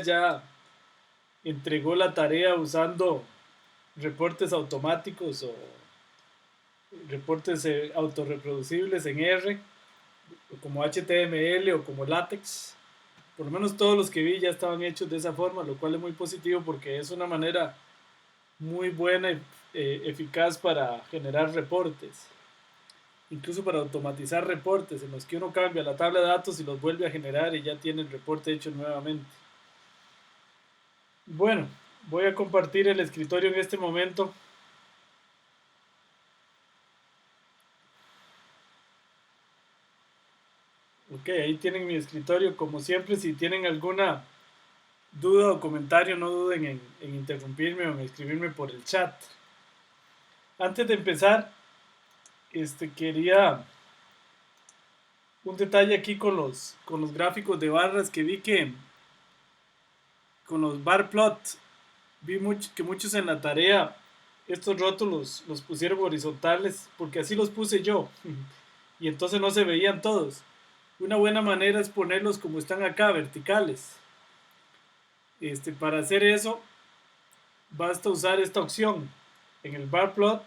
ya entregó la tarea usando reportes automáticos o reportes autorreproducibles en R, como HTML o como LaTeX. Por lo menos todos los que vi ya estaban hechos de esa forma, lo cual es muy positivo porque es una manera muy buena y eficaz para generar reportes, incluso para automatizar reportes en los que uno cambia la tabla de datos y los vuelve a generar y ya tiene el reporte hecho nuevamente. Bueno, voy a compartir el escritorio en este momento. Ok, ahí tienen mi escritorio. Como siempre, si tienen alguna duda o comentario, no duden en interrumpirme o en escribirme por el chat. Antes de empezar, quería un detalle aquí con los gráficos de barras que vi que con los bar plot vi que muchos en la tarea estos rótulos los pusieron horizontales porque así los puse yo y entonces no se veían todos. Una buena manera es ponerlos como están acá, verticales. Para hacer eso basta usar esta opción en el bar plot,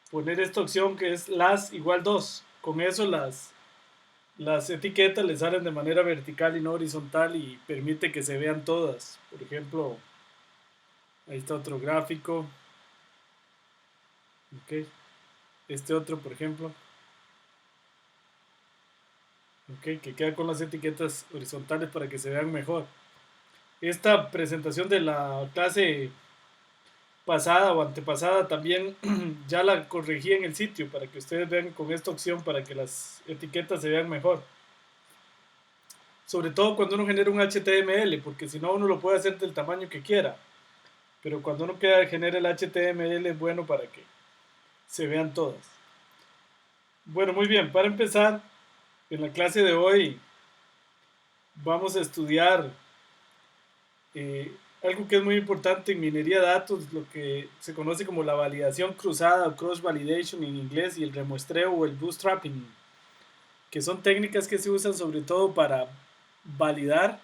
poner esta opción que es las igual 2. Con eso las etiquetas le salen de manera vertical y no horizontal y permite que se vean todas. Por ejemplo, ahí está otro gráfico. Okay. Este otro, por ejemplo. Okay, que queda con las etiquetas horizontales para que se vean mejor. Esta presentación de la clase pasada o antepasada también ya la corregí en el sitio para que ustedes vean con esta opción para que las etiquetas se vean mejor. Sobre todo cuando uno genera un HTML, porque si no uno lo puede hacer del tamaño que quiera. Pero cuando uno genera el HTML es bueno para que se vean todas. Bueno, muy bien, para empezar, en la clase de hoy vamos a estudiar algo que es muy importante en minería de datos, lo que se conoce como la validación cruzada o cross validation en inglés y el remuestreo o el bootstrapping, que son técnicas que se usan sobre todo para validar,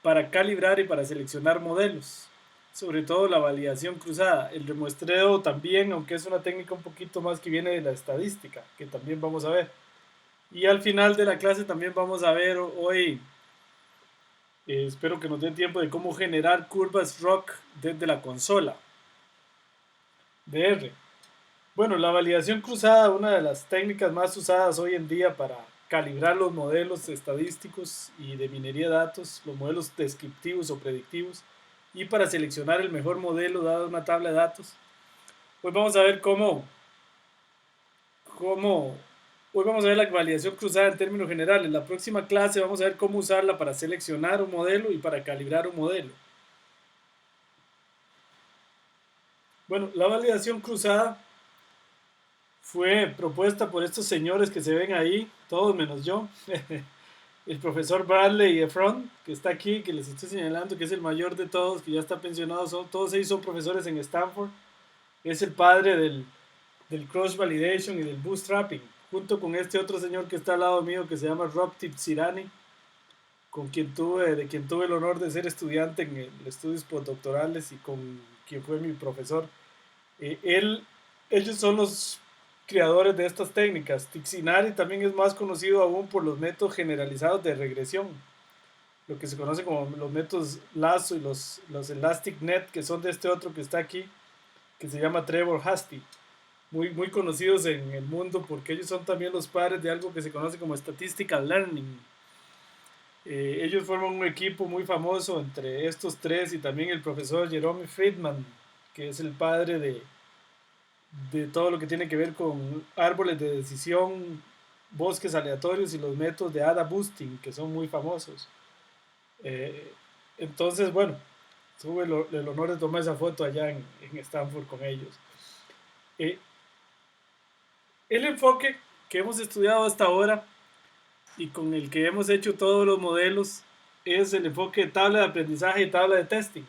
para calibrar y para seleccionar modelos, sobre todo la validación cruzada. El remuestreo también, aunque es una técnica un poquito más que viene de la estadística, que también vamos a ver. Y al final de la clase también vamos a ver hoy, espero que nos dé tiempo, de cómo generar curvas ROC desde la consola de R. Bueno, la validación cruzada, una de las técnicas más usadas hoy en día para calibrar los modelos estadísticos y de minería de datos, los modelos descriptivos o predictivos, y para seleccionar el mejor modelo dado una tabla de datos. Hoy vamos a ver cómo, hoy vamos a ver la validación cruzada en términos generales. En la próxima clase vamos a ver cómo usarla para seleccionar un modelo y para calibrar un modelo. Bueno, la validación cruzada fue propuesta por estos señores que se ven ahí, todos menos yo. El profesor Bradley Efron, que está aquí, que les estoy señalando, que es el mayor de todos, que ya está pensionado, todos ellos son profesores en Stanford. Es el padre del cross validation y del bootstrapping, junto con este otro señor que está al lado mío, que se llama Rob Tizirani, de quien tuve el honor de ser estudiante en estudios postdoctorales y con quien fue mi profesor. Ellos son los creadores de estas técnicas. Tixinari también es más conocido aún por los métodos generalizados de regresión, lo que se conoce como los métodos Lasso y los Elastic Net, que son de este otro que está aquí, que se llama Trevor Hasty. Muy, muy conocidos en el mundo porque ellos son también los padres de algo que se conoce como Statistical Learning. Ellos forman un equipo muy famoso entre estos tres y también el profesor Jerome Friedman, que es el padre de todo lo que tiene que ver con árboles de decisión, bosques aleatorios y los métodos de ADA Boosting, que son muy famosos. Eh, entonces, bueno, tuve el honor de tomar esa foto allá en Stanford con ellos. Eh, el enfoque que hemos estudiado hasta ahora y con el que hemos hecho todos los modelos es el enfoque de tabla de aprendizaje y tabla de testing,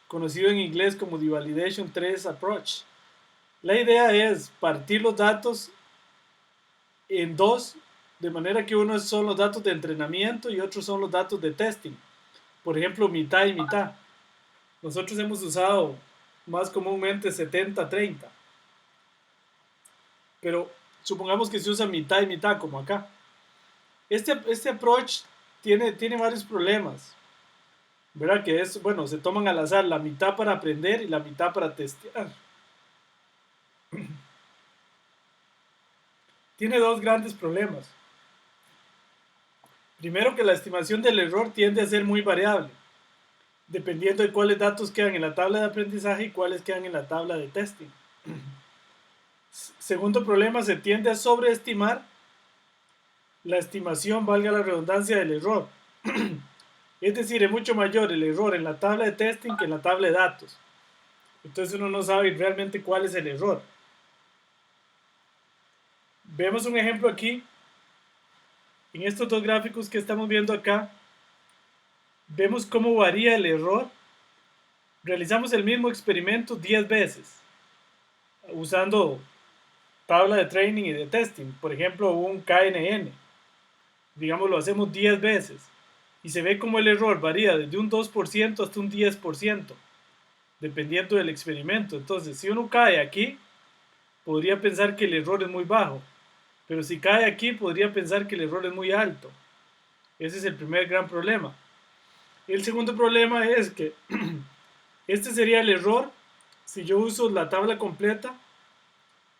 conocido en inglés como The Validation 3 Approach. La idea es partir los datos en dos De manera que uno son los datos de entrenamiento y otros son los datos de testing. Por ejemplo, mitad y mitad. Nosotros hemos usado más comúnmente 70-30. Pero supongamos que se usa mitad y mitad como acá. Este approach tiene varios problemas. ¿Verdad? Que es, bueno, se toman al azar la mitad para aprender y la mitad para testear. Tiene dos grandes problemas. Primero, que la estimación del error tiende a ser muy variable, dependiendo de cuáles datos quedan en la tabla de aprendizaje y cuáles quedan en la tabla de testing. Segundo problema, se tiende a sobreestimar la estimación, valga la redundancia, del error. Es decir, es mucho mayor el error en la tabla de testing que en la tabla de datos. Entonces uno no sabe realmente cuál es el error. Vemos un ejemplo aquí. En estos dos gráficos que estamos viendo acá, vemos cómo varía el error. Realizamos el mismo experimento 10 veces, usando tabla de training y de testing. Por ejemplo, un KNN. Digamos, lo hacemos 10 veces. Y se ve como el error varía desde un 2% hasta un 10%, dependiendo del experimento. Entonces, si uno cae aquí, podría pensar que el error es muy bajo. Pero si cae aquí, podría pensar que el error es muy alto. Ese es el primer gran problema. El segundo problema es que este sería el error si yo uso la tabla completa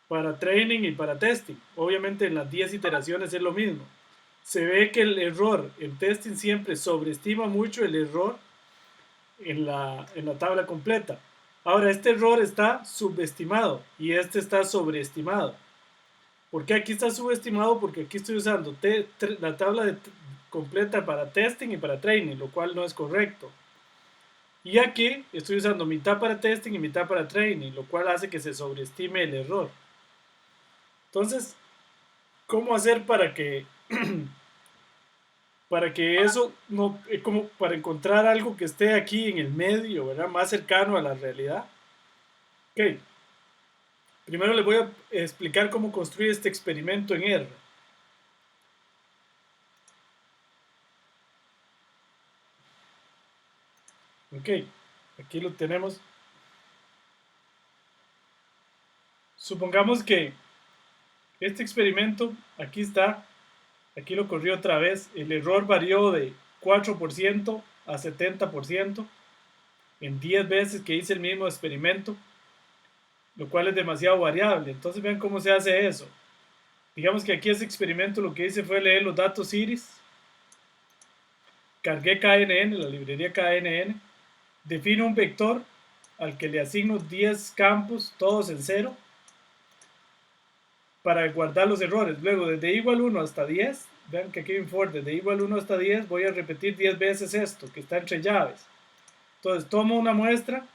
para training y para testing. Obviamente en las 10 iteraciones es lo mismo. Se ve que el error en testing siempre sobreestima mucho el error en la tabla completa. Ahora, este error está subestimado y este está sobreestimado. ¿Por qué aquí está subestimado? Porque aquí estoy usando la tabla completa para testing y para training, lo cual no es correcto. Y aquí estoy usando mitad para testing y mitad para training, lo cual hace que se sobreestime el error. Entonces, ¿cómo hacer para que eso no, como para encontrar algo que esté aquí en el medio, ¿verdad? Más cercano a la realidad? Ok, primero les voy a explicar cómo construir este experimento en R. Ok, aquí lo tenemos. Supongamos que este experimento, aquí está, aquí lo corrió otra vez, el error varió de 4% a 70% en 10 veces que hice el mismo experimento, lo cual es demasiado variable. Entonces vean cómo se hace eso. Digamos que aquí ese experimento lo que hice fue leer los datos iris, cargué KNN, la librería KNN, defino un vector al que le asigno 10 campos, todos en cero, para guardar los errores. Luego, desde igual 1 hasta 10, vean que aquí me informa, desde igual 1 hasta 10 voy a repetir 10 veces esto, que está entre llaves. Entonces, tomo una muestra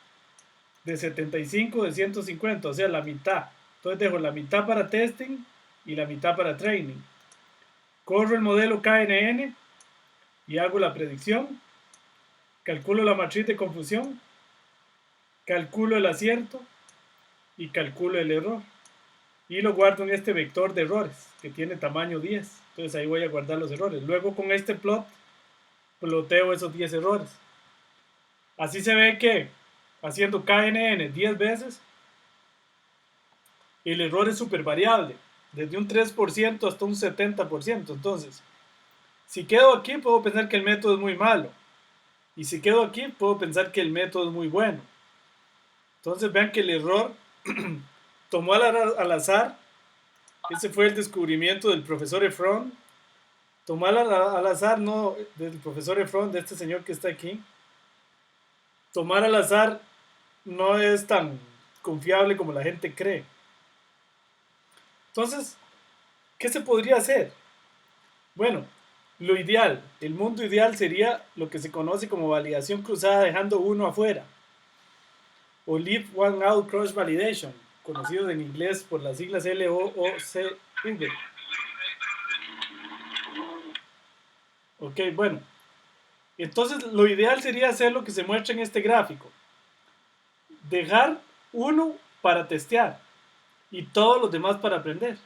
de 75 de 150, o sea, la mitad. Entonces, dejo la mitad para testing y la mitad para training. Corro el modelo KNN y hago la predicción. Calculo la matriz de confusión. Calculo el acierto y calculo el error. Y lo guardo en este vector de errores que tiene tamaño 10. Entonces ahí voy a guardar los errores. Luego con este ploteo esos 10 errores. Así se ve que haciendo KNN 10 veces, el error es súper variable, desde un 3% hasta un 70%. Entonces, si quedo aquí, puedo pensar que el método es muy malo. Y si quedo aquí, puedo pensar que el método es muy bueno. Entonces vean que el error tomó al azar. Ese fue el descubrimiento del profesor Efron. Tomó al azar, no del profesor Efron, de este señor que está aquí. Tomar al azar no es tan confiable como la gente cree. Entonces, ¿qué se podría hacer? Bueno, lo ideal, el mundo ideal sería lo que se conoce como validación cruzada dejando uno afuera, o Leave One Out Cross Validation, conocido en inglés por las siglas LOOCV. Ok, bueno, entonces lo ideal sería hacer lo que se muestra en este gráfico, dejar uno para testear y todos los demás para aprender.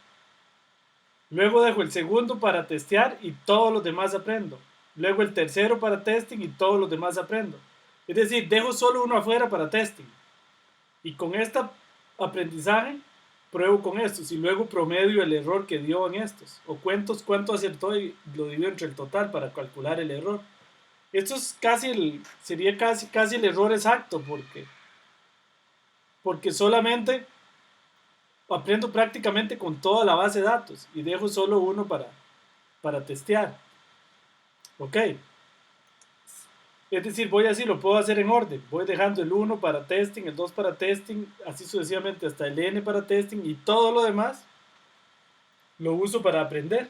Luego dejo el segundo para testear y todos los demás aprendo. Luego el tercero para testing y todos los demás aprendo. Es decir, dejo solo uno afuera para testing. Y con este aprendizaje pruebo con estos y luego promedio el error que dio en estos. O cuentos cuánto acertó y lo divido entre el total para calcular el error. Esto es sería casi el error exacto porque solamente aprendo prácticamente con toda la base de datos y dejo solo uno para testear. Ok. Es decir, voy así, lo puedo hacer en orden. Voy dejando el 1 para testing, el 2 para testing, así sucesivamente hasta el n para testing y todo lo demás lo uso para aprender.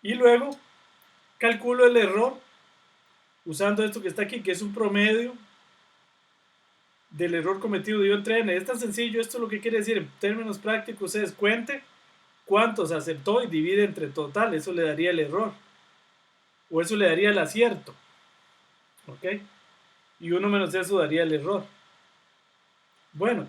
Y luego calculo el error usando esto que está aquí, que es un promedio del error cometido dividido entre n. Es tan sencillo, esto lo que quiere decir en términos prácticos es cuente cuántos acertó y divide entre total, eso le daría el error. O eso le daría el acierto. ¿Ok? Y 1 menos eso daría el error. Bueno,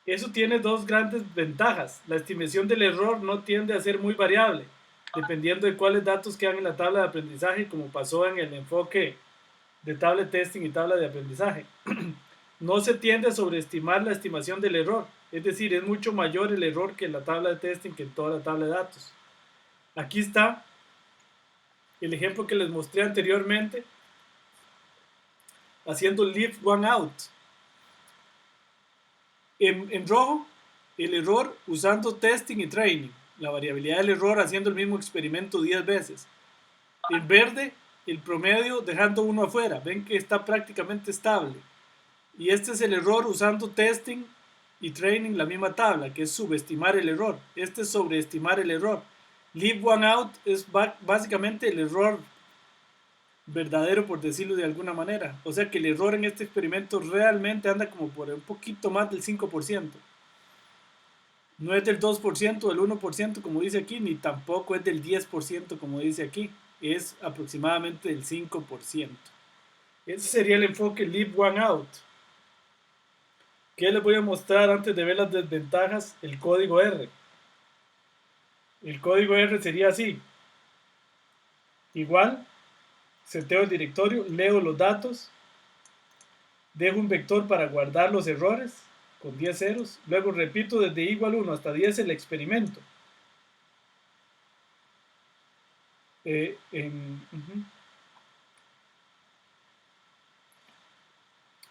eso tiene dos grandes ventajas. La estimación del error no tiende a ser muy variable, dependiendo de cuáles datos quedan en la tabla de aprendizaje, como pasó en el enfoque de tabla de testing y tabla de aprendizaje. No se tiende a sobreestimar la estimación del error, es decir, es mucho mayor el error que en la tabla de testing que en toda la tabla de datos. Aquí está el ejemplo que les mostré anteriormente, haciendo leave one out. En rojo, el error usando testing y training, la variabilidad del error haciendo el mismo experimento 10 veces. En verde, el promedio dejando uno afuera, ven que está prácticamente estable. Y este es el error usando testing y training, la misma tabla, que es subestimar el error. Este es sobreestimar el error. Leave one out es básicamente el error verdadero, por decirlo de alguna manera. O sea que el error en este experimento realmente anda como por un poquito más del 5%. No es del 2%, del 1% como dice aquí, ni tampoco es del 10% como dice aquí. Es aproximadamente del 5%. Ese sería el enfoque Leave One Out. ¿Qué les voy a mostrar antes de ver las desventajas? El código R. El código R sería así. Igual, seteo el directorio, leo los datos, dejo un vector para guardar los errores con 10 ceros, luego repito desde igual 1 hasta 10 el experimento.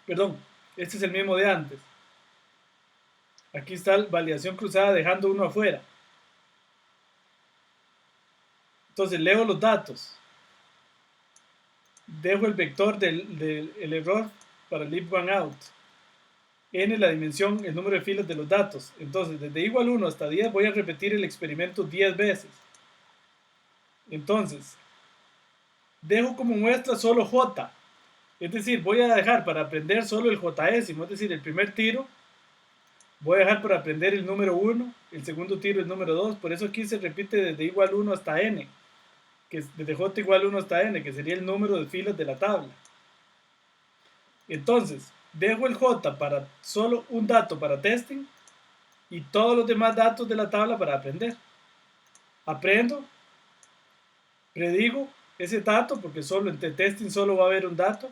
Perdón, este es el mismo de antes. Aquí está la validación cruzada dejando uno afuera. Entonces leo los datos, dejo el vector del error para leave one out, n la dimensión, el número de filas de los datos. Entonces desde igual 1 hasta 10 voy a repetir el experimento 10 veces. Entonces dejo como muestra solo j, es decir, voy a dejar para aprender solo el jésimo, es decir, el primer tiro. Voy a dejar para aprender el número 1, el segundo tiro el número 2, por eso aquí se repite desde igual 1 hasta n, que es desde j igual 1 hasta n, que sería el número de filas de la tabla. Entonces, dejo el j para solo un dato para testing y todos los demás datos de la tabla para aprender. Aprendo, predigo ese dato, porque solo entre testing solo va a haber un dato.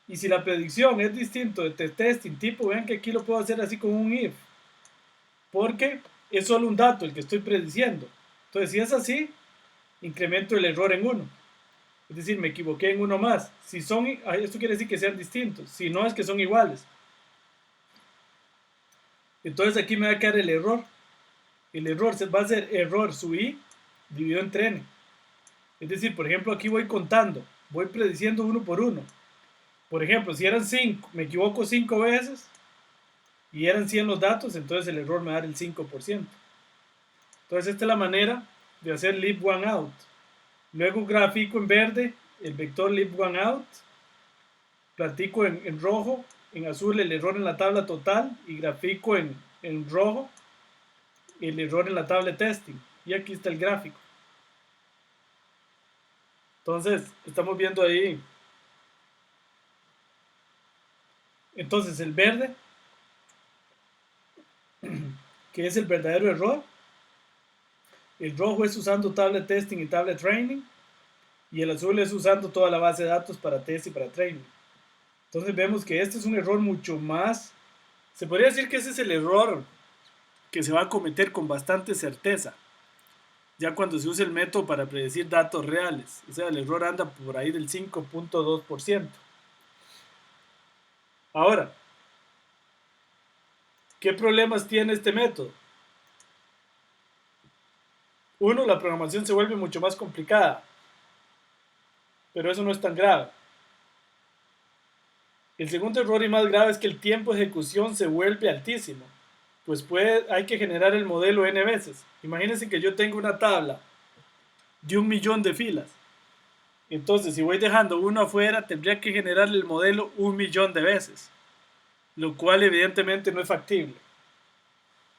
Y si la predicción es distinto de testing tipo, vean que aquí lo puedo hacer así como un if, porque es solo un dato el que estoy prediciendo. Entonces, si es así, incremento el error en 1. Es decir, me equivoqué en uno más. Si son, esto quiere decir que sean distintos. Si no, es que son iguales. Entonces aquí me va a quedar el error. El error va a ser error sub i dividido entre n. Es decir, por ejemplo, aquí voy contando. Voy prediciendo uno por uno. Por ejemplo, si eran 5, me equivoco 5 veces y eran 100 los datos, entonces el error me va a dar el 5%. Entonces esta es la manera de hacer leave one out. Luego grafico en verde el vector leave one out, platico en rojo, en azul el error en la tabla total y grafico en rojo el error en la tabla de testing. Y aquí está el gráfico. Entonces, estamos viendo ahí. Entonces, el verde, que que es el verdadero error. El rojo es usando tablet testing y tablet training. Y el azul es usando toda la base de datos para test y para training. Entonces vemos que este es un error mucho más. Se podría decir que ese es el error que se va a cometer con bastante certeza. Ya cuando se usa el método para predecir datos reales. O sea, el error anda por ahí del 5.2%. Ahora, ¿qué problemas tiene este método? Uno, la programación se vuelve mucho más complicada, pero eso no es tan grave. El segundo error y más grave es que el tiempo de ejecución se vuelve altísimo, pues hay que generar el modelo n veces. Imagínense que yo tengo una tabla de 1.000.000 de filas. Entonces, si voy dejando uno afuera, tendría que generar el modelo 1.000.000 de veces, lo cual evidentemente no es factible.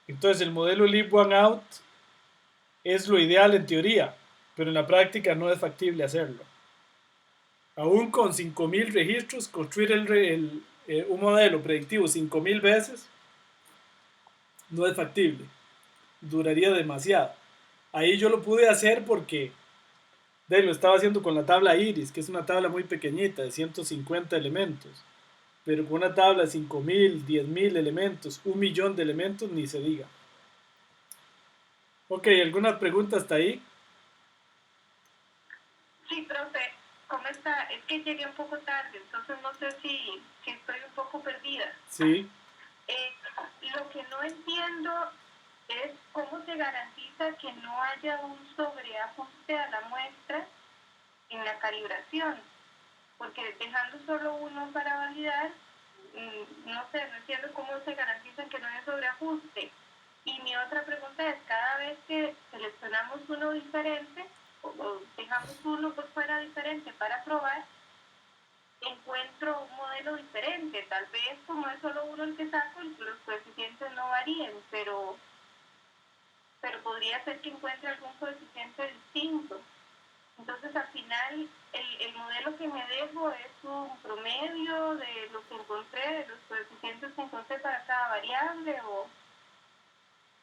Entonces, el modelo Leave One Out es lo ideal en teoría, pero en la práctica no es factible hacerlo. Aún con 5.000 registros, construir un modelo predictivo 5.000 veces no es factible. Duraría demasiado. Ahí yo lo pude hacer porque lo estaba haciendo con la tabla Iris, que es una tabla muy pequeñita, de 150 elementos. Pero con una tabla de 5.000, 10.000 elementos, 1.000.000 de elementos, ni se diga. Ok, ¿alguna pregunta hasta ahí? Sí, profe, ¿cómo está? Es que llegué un poco tarde, entonces no sé si estoy un poco perdida. Sí. Lo que no entiendo es cómo se garantiza que no haya un sobreajuste a la muestra en la calibración, porque dejando solo uno para validar, no sé, no entiendo cómo se garantiza que no haya sobreajuste. Y mi otra pregunta es, cada vez que seleccionamos uno diferente, o dejamos uno por fuera diferente para probar, encuentro un modelo diferente. Tal vez como es solo uno el que saco, los coeficientes no varíen, pero podría ser que encuentre algún coeficiente distinto. Entonces al final el modelo que me dejo es un promedio de lo que encontré, de los coeficientes que encontré para cada variable,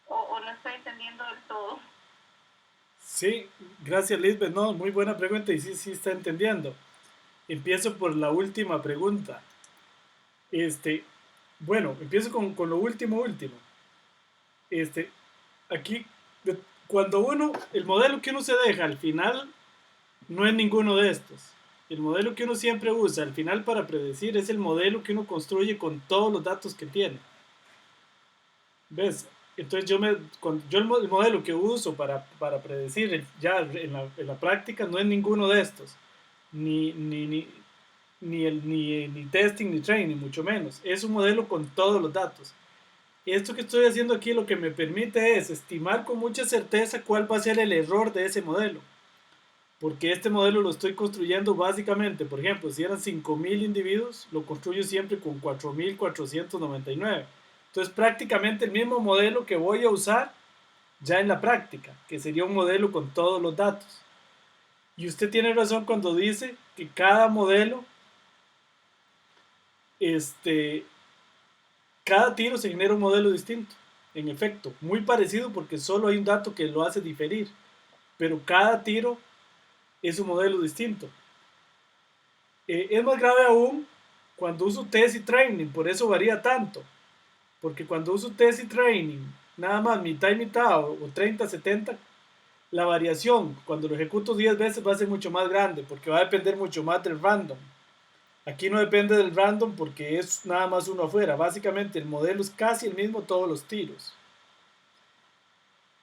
o no estoy entendiendo del todo. Sí, gracias Lisbeth. No, muy buena pregunta y sí está entendiendo. Empiezo por la última pregunta. Bueno, empiezo con lo último. Este, aquí, cuando el modelo que uno se deja al final no es ninguno de estos. El modelo que uno siempre usa al final para predecir es el modelo que uno construye con todos los datos que tiene. ¿Ves? Entonces el modelo que uso para predecir ya en la práctica no es ninguno de estos. Ni testing ni training, mucho menos. Es un modelo con todos los datos. Esto que estoy haciendo aquí lo que me permite es estimar con mucha certeza cuál va a ser el error de ese modelo. Porque este modelo lo estoy construyendo básicamente, por ejemplo, si eran 5.000 individuos, lo construyo siempre con 4.499. Entonces prácticamente el mismo modelo que voy a usar ya en la práctica, que sería un modelo con todos los datos. Y usted tiene razón cuando dice que cada modelo, cada tiro se genera un modelo distinto. En efecto, muy parecido porque solo hay un dato que lo hace diferir. Pero cada tiro es un modelo distinto. Es más grave aún cuando uso test y training, por eso varía tanto. Porque cuando uso test y training, nada más mitad y mitad o 30-70, la variación cuando lo ejecuto 10 veces va a ser mucho más grande porque va a depender mucho más del random. Aquí no depende del random porque es nada más uno afuera. Básicamente el modelo es casi el mismo todos los tiros.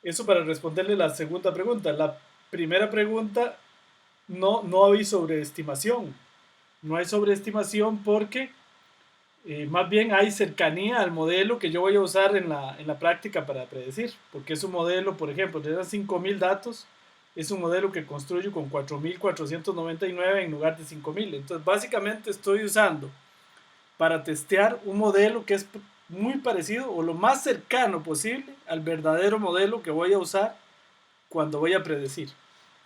Eso para responderle la segunda pregunta. La primera pregunta, no hay sobreestimación. No hay sobreestimación porque más bien hay cercanía al modelo que yo voy a usar en la práctica para predecir. Porque es un modelo, por ejemplo, de esas 5.000 datos, es un modelo que construyo con 4.499 en lugar de 5.000. Entonces, básicamente estoy usando para testear un modelo que es muy parecido o lo más cercano posible al verdadero modelo que voy a usar cuando voy a predecir.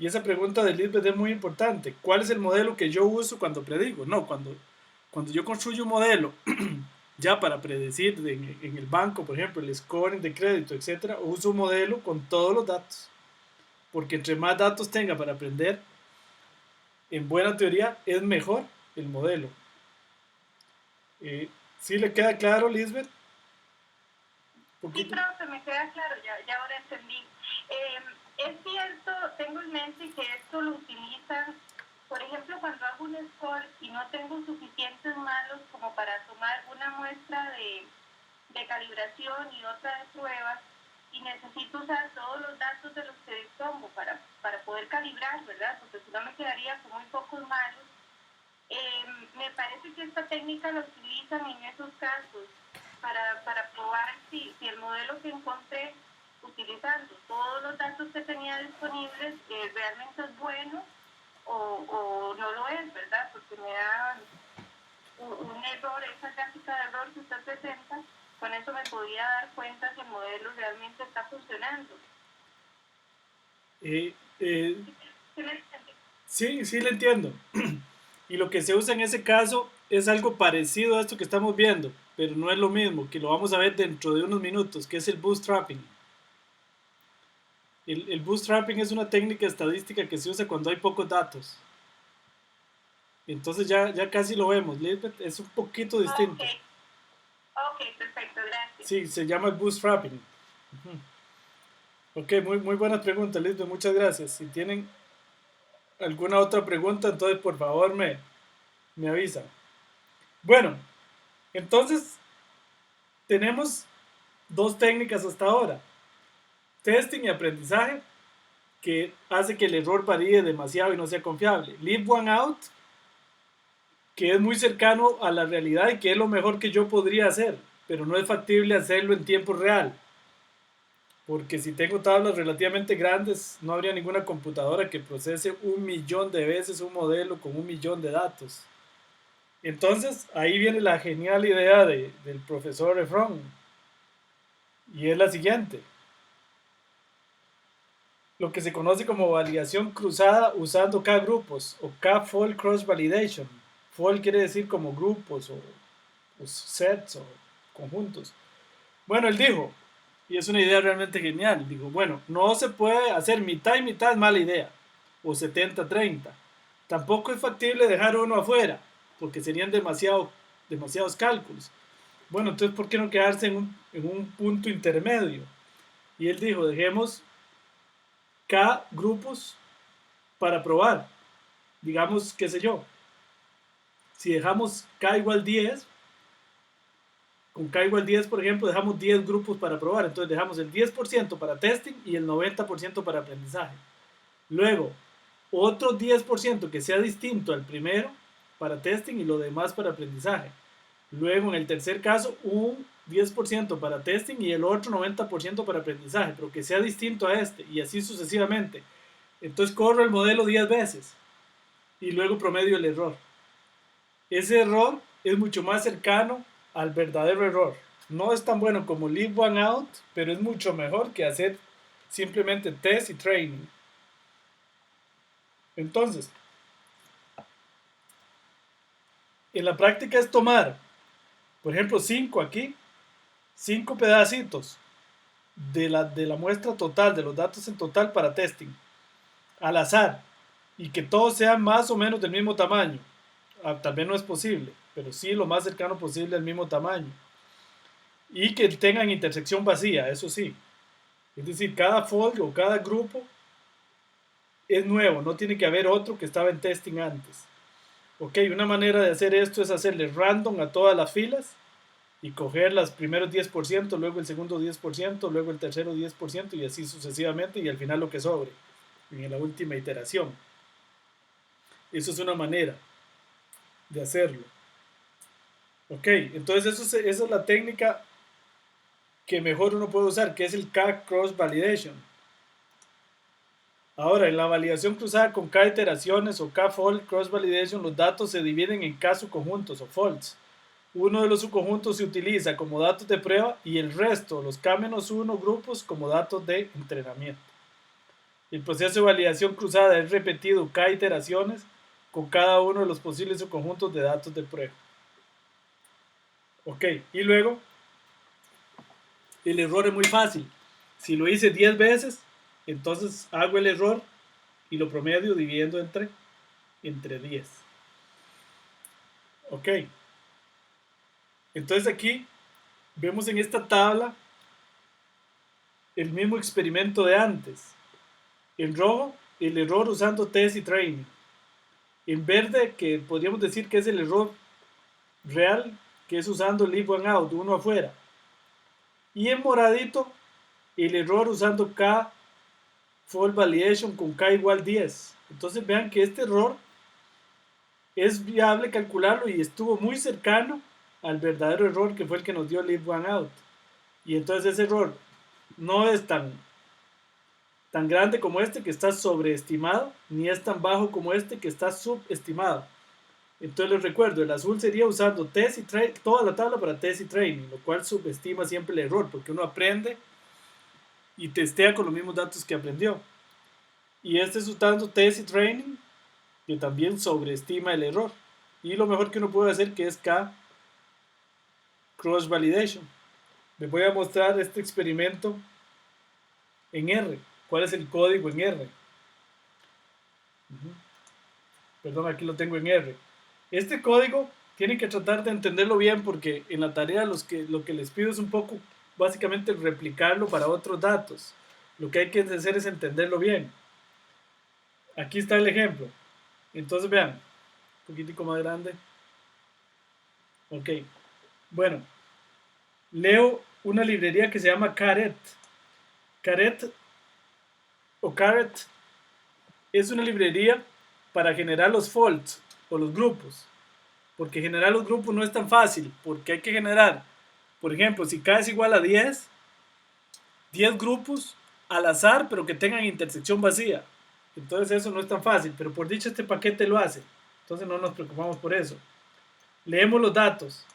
Y esa pregunta de Lisbeth es muy importante. ¿Cuál es el modelo que yo uso cuando predigo? No, cuando yo construyo un modelo ya para predecir en el banco, por ejemplo, el scoring de crédito, etcétera, uso un modelo con todos los datos. Porque entre más datos tenga para aprender, en buena teoría, es mejor el modelo. ¿Sí le queda claro, Lisbeth? Sí, profe, me queda claro, ya ahora entendí. Es cierto, tengo en mente que esto lo utilizan, por ejemplo, cuando hago un score y no tengo suficientes malos como para tomar una muestra de calibración y otra de prueba, y necesito usar todos los datos de los que dispongo para poder calibrar, ¿verdad? Porque si no me quedaría con muy pocos malos. Me parece que esta técnica la utilizan en esos casos para probar si el modelo que encontré utilizando todos los datos que tenía disponibles realmente es bueno o no lo es, ¿verdad? Porque me da un error, esa gráfica de error que usted presenta, con eso me podía dar cuenta si el modelo realmente está funcionando. Sí, sí le entiendo. Y lo que se usa en ese caso es algo parecido a esto que estamos viendo, pero no es lo mismo, que lo vamos a ver dentro de unos minutos, que es el bootstrapping. El bootstrapping es una técnica estadística que se usa cuando hay pocos datos. Entonces ya casi lo vemos, Lisbeth, es un poquito distinto. Ok, perfecto, gracias. Sí, se llama el bootstrapping. Ok, muy buena pregunta, Lisbeth, muchas gracias. Si tienen alguna otra pregunta, entonces por favor me avisan. Bueno, entonces tenemos dos técnicas hasta ahora. Testing y aprendizaje, que hace que el error varíe demasiado y no sea confiable. Leave one out, que es muy cercano a la realidad y que es lo mejor que yo podría hacer, pero no es factible hacerlo en tiempo real. Porque si tengo tablas relativamente grandes, no habría ninguna computadora que procese 1.000.000 de veces un modelo con 1.000.000 de datos. Entonces, ahí viene la genial idea del profesor Efron. Y es la siguiente. Lo que se conoce como validación cruzada usando K-grupos o K-fold cross validation. Fold quiere decir como grupos o sets o conjuntos. Bueno, él dijo, y es una idea realmente genial, dijo, bueno, no se puede hacer mitad y mitad, mala idea, o 70-30. Tampoco es factible dejar uno afuera, porque serían demasiados cálculos. Bueno, entonces, ¿por qué no quedarse en un punto intermedio? Y él dijo, dejemos K grupos para probar. Digamos, qué sé yo, si dejamos K igual 10, con K igual 10, por ejemplo, dejamos 10 grupos para probar. Entonces dejamos el 10% para testing y el 90% para aprendizaje. Luego, otro 10% que sea distinto al primero para testing y lo demás para aprendizaje. Luego, en el tercer caso, un 10% para testing y el otro 90% para aprendizaje, pero que sea distinto a este y así sucesivamente. Entonces corro el modelo 10 veces y luego promedio el error. Ese error es mucho más cercano al verdadero error. No es tan bueno como leave one out, pero es mucho mejor que hacer simplemente test y training. Entonces, en la práctica es tomar, por ejemplo, 5 aquí, 5 pedacitos de la muestra total, de los datos en total para testing, al azar, y que todos sean más o menos del mismo tamaño. Tal vez no es posible, pero sí lo más cercano posible al mismo tamaño. Y que tengan intersección vacía, eso sí. Es decir, cada fold o cada grupo es nuevo, no tiene que haber otro que estaba en testing antes. Ok, una manera de hacer esto es hacerle random a todas las filas y coger los primeros 10%, luego el segundo 10%, luego el tercero 10% y así sucesivamente y al final lo que sobre en la última iteración. Eso es una manera de hacerlo. Ok, entonces esa es la técnica que mejor uno puede usar, que es el K-Cross Validation. Ahora, en la validación cruzada con K iteraciones o K-Fold Cross Validation, los datos se dividen en K subconjuntos o folds. Uno de los subconjuntos se utiliza como datos de prueba y el resto, los K-1 grupos, como datos de entrenamiento. El proceso de validación cruzada es repetido K iteraciones con cada uno de los posibles subconjuntos de datos de prueba. Ok, y luego el error es muy fácil. Si lo hice 10 veces, entonces hago el error y lo promedio dividiendo entre 10. Ok, entonces aquí vemos en esta tabla el mismo experimento de antes. En rojo, el error usando test y training. En verde, que podríamos decir que es el error real, que es usando leave one out, uno afuera. Y en moradito, el error usando K false validation con K igual 10. Entonces vean que este error es viable calcularlo y estuvo muy cercano al verdadero error que fue el que nos dio leave one out. Y entonces ese error no es tan grande como este que está sobreestimado, ni es tan bajo como este que está subestimado. Entonces les recuerdo, el azul sería usando test y toda la tabla para test y training, lo cual subestima siempre el error, porque uno aprende y testea con los mismos datos que aprendió. Y este es usando test y training, que también sobreestima el error. Y lo mejor que uno puede hacer, que es K cross validation. Les voy a mostrar este experimento en R. ¿Cuál es el código en R? Perdón, aquí lo tengo en R. Este código tienen que tratar de entenderlo bien porque en la tarea lo que les pido es un poco, básicamente, replicarlo para otros datos. Lo que hay que hacer es entenderlo bien. Aquí está el ejemplo. Entonces vean, un poquitico más grande. Ok. Bueno, leo una librería que se llama Caret. Caret o Caret es una librería para generar los faults o los grupos. Porque generar los grupos no es tan fácil, porque hay que generar, por ejemplo, si K es igual a 10, 10 grupos al azar, pero que tengan intersección vacía. Entonces eso no es tan fácil, pero por dicho este paquete lo hace. Entonces no nos preocupamos por eso. Leemos los datos.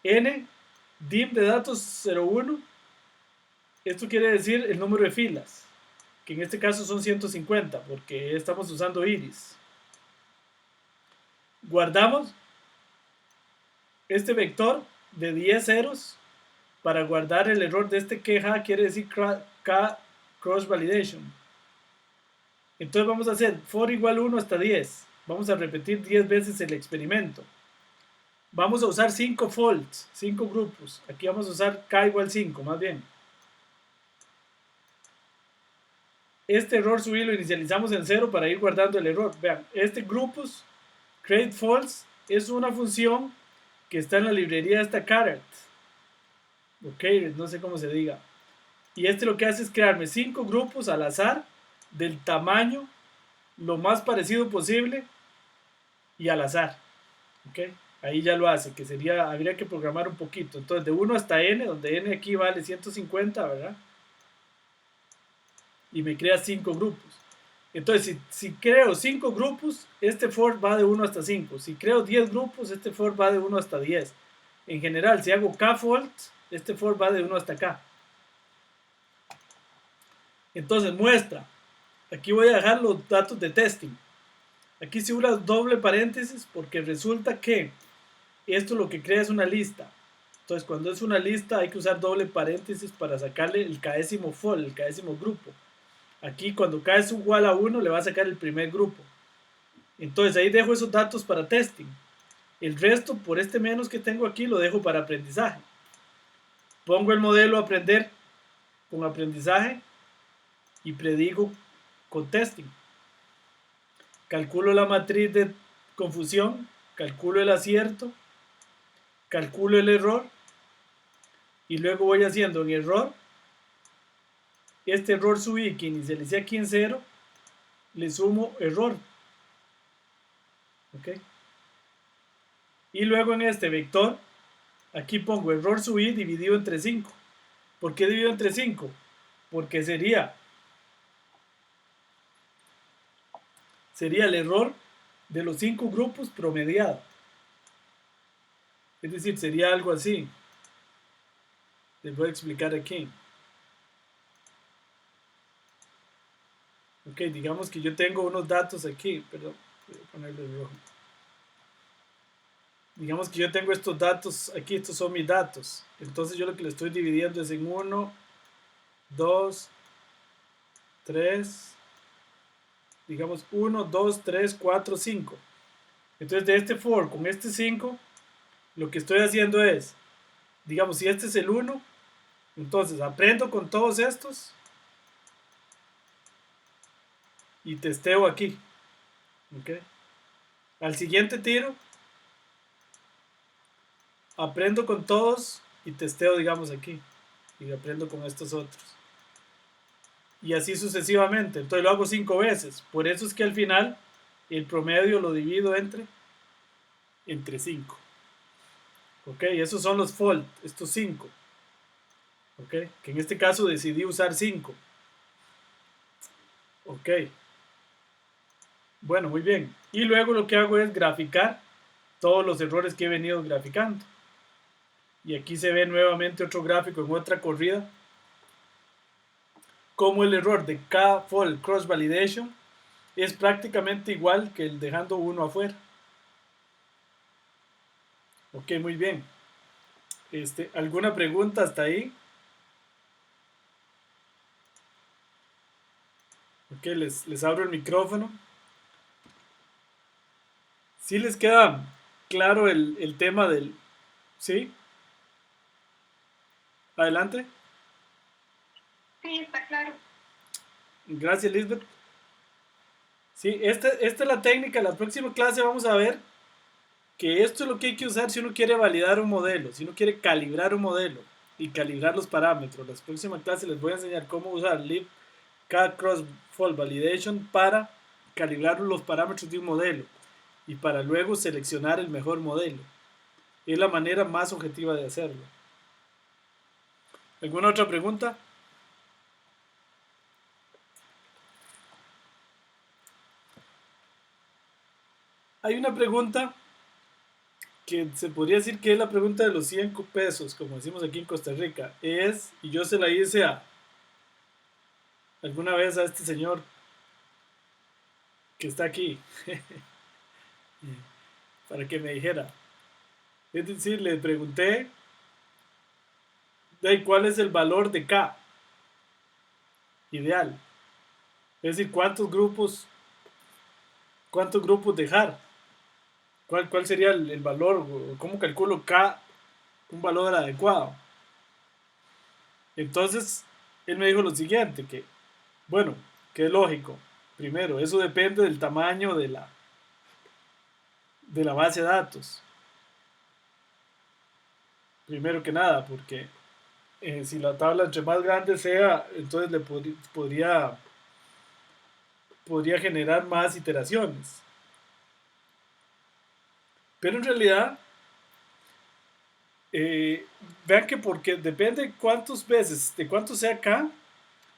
N, dim de datos 01, esto quiere decir el número de filas, que en este caso son 150, porque estamos usando iris. Guardamos este vector de 10 ceros para guardar el error de este queja, quiere decir K cross validation. Entonces vamos a hacer for igual 1 hasta 10. Vamos a repetir 10 veces el experimento. Vamos a usar 5 faults, 5 grupos. Aquí vamos a usar K igual 5, más bien. Este error subí lo inicializamos en 0 para ir guardando el error. Vean, este grupos, create false, es una función que está en la librería de esta Caret. Ok, no sé cómo se diga. Y este lo que hace es crearme 5 grupos al azar del tamaño lo más parecido posible y al azar. ¿Ok? Ahí ya lo hace, que sería, habría que programar un poquito. Entonces, de 1 hasta n, donde n aquí vale 150, ¿verdad? Y me crea 5 grupos. Entonces, si creo 5 grupos, este for va de 1 hasta 5. Si creo 10 grupos, este for va de 1 hasta 10. En general, si hago k faults, este for va de 1 hasta k. Entonces, muestra. Aquí voy a dejar los datos de testing. Aquí sí una doble paréntesis porque resulta que esto lo que crea es una lista. Entonces, cuando es una lista hay que usar doble paréntesis para sacarle el késimo for, el késimo grupo. Aquí cuando k es igual a 1 le va a sacar el primer grupo. Entonces ahí dejo esos datos para testing. El resto, por este menos que tengo aquí, lo dejo para aprendizaje. Pongo el modelo a aprender con aprendizaje y predigo con testing. Calculo la matriz de confusión, calculo el acierto, calculo el error y luego voy haciendo en error, este error subí que inicialicé aquí en 0, le sumo error. ¿Ok? Y luego en este vector, aquí pongo error subí dividido entre 5. ¿Por qué dividido entre 5? Porque sería el error de los 5 grupos promediado. Es decir, sería algo así. Les voy a explicar aquí. Ok, digamos que yo tengo unos datos aquí, perdón, voy a ponerle rojo. Digamos que yo tengo estos datos aquí, estos son mis datos. Entonces yo lo que le estoy dividiendo es en 1, 2, 3, digamos 1, 2, 3, 4, 5. Entonces de este for con este 5, lo que estoy haciendo es, digamos, si este es el 1, entonces aprendo con todos estos y testeo aquí. ¿Ok? Al siguiente tiro, aprendo con todos y testeo, digamos, aquí. Y aprendo con estos otros. Y así sucesivamente. Entonces lo hago 5 veces. Por eso es que al final el promedio lo divido entre 5. ¿Ok? Esos son los fault, estos 5. ¿Ok? Que en este caso decidí usar 5. ¿Ok? Bueno, muy bien. Y luego lo que hago es graficar todos los errores que he venido graficando. Y aquí se ve nuevamente otro gráfico en otra corrida. Como el error de K-Fault Cross Validation es prácticamente igual que el dejando uno afuera. Ok, muy bien. ¿Alguna pregunta hasta ahí? Ok, les abro el micrófono. ¿Sí les queda claro el tema del... ¿Sí? Adelante. Sí, está claro. Gracias, Lisbeth. Sí, esta es la técnica. La próxima clase vamos a ver que esto es lo que hay que usar si uno quiere validar un modelo, si uno quiere calibrar un modelo y calibrar los parámetros. La próxima clase les voy a enseñar cómo usar Cross Fault Validation para calibrar los parámetros de un modelo y para luego seleccionar el mejor modelo. Es la manera más objetiva de hacerlo. ¿Alguna otra pregunta? Hay una pregunta que se podría decir que es la pregunta de los 100 pesos, como decimos aquí en Costa Rica. Y yo se la hice alguna vez a este señor que está aquí, para que me dijera. Es decir, le pregunté de cuál es el valor de K ideal. Es decir, cuántos grupos dejar. ¿Cuál sería el valor? ¿Cómo calculo K un valor adecuado? Entonces, él me dijo lo siguiente, bueno, que es lógico. Primero, eso depende del tamaño de la base de datos. Primero que nada, porque si la tabla entre más grande sea, entonces podría generar más iteraciones. Pero en realidad, eh, vean que porque depende cuántas veces, de cuánto sea K,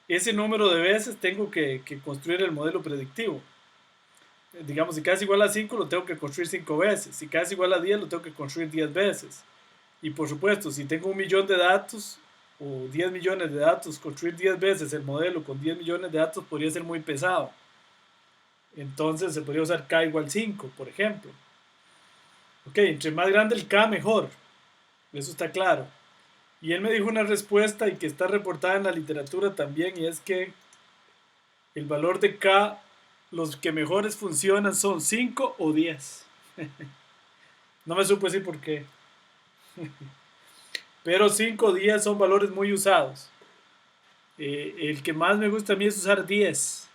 ese número de veces tengo que construir el modelo predictivo. Digamos, si K es igual a 5, lo tengo que construir 5 veces. Si K es igual a 10, lo tengo que construir 10 veces. Y por supuesto, si tengo 1.000.000 de datos o 10 millones de datos, construir 10 veces el modelo con 10 millones de datos podría ser muy pesado. Entonces se podría usar K igual 5, por ejemplo. Ok, entre más grande el K, mejor. Eso está claro. Y él me dijo una respuesta y que está reportada en la literatura también, y es que el valor de K, los que mejores funcionan son 5 o 10. No me supo decir por qué. Pero 5 o 10 son valores muy usados. El que más me gusta a mí es usar 10.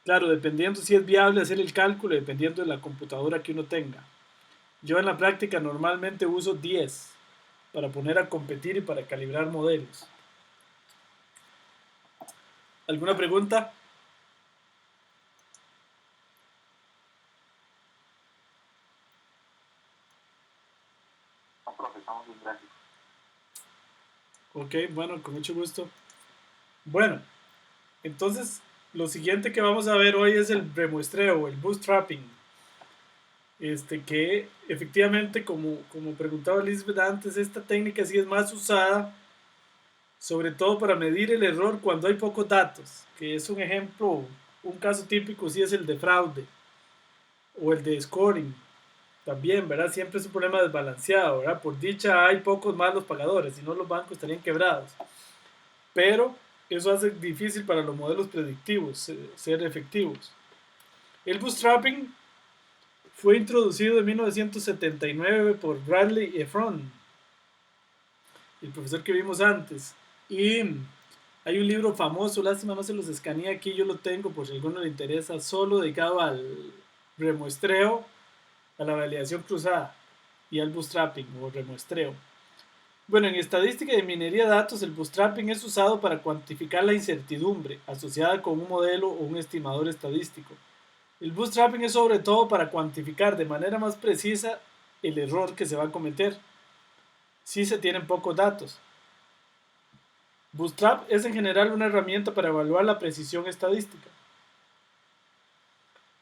Claro, dependiendo si es viable hacer el cálculo, dependiendo de la computadora que uno tenga. Yo en la práctica normalmente uso 10 para poner a competir y para calibrar modelos. ¿Alguna pregunta? Ok, bueno, con mucho gusto. Bueno, entonces lo siguiente que vamos a ver hoy es el remuestreo, el bootstrapping. Que efectivamente, como preguntaba Elizabeth antes, esta técnica sí es más usada, sobre todo para medir el error cuando hay pocos datos, que es un ejemplo, un caso típico sí es el de fraude o el de scoring. también, ¿verdad? Siempre es un problema desbalanceado, ¿verdad? Por dicha hay pocos malos pagadores, si no los bancos estarían quebrados. Pero eso hace difícil para los modelos predictivos ser efectivos. El bootstrapping fue introducido en 1979 por Bradley Efron, el profesor que vimos antes. Y hay un libro famoso, lástima no se los escaneé aquí, yo lo tengo por si a alguno le interesa, solo dedicado al remuestreo, a la validación cruzada y al bootstrapping o remuestreo. Bueno, en estadística de minería de datos, el bootstrapping es usado para cuantificar la incertidumbre asociada con un modelo o un estimador estadístico. El bootstrapping es sobre todo para cuantificar de manera más precisa el error que se va a cometer si se tienen pocos datos. Bootstrap es en general una herramienta para evaluar la precisión estadística.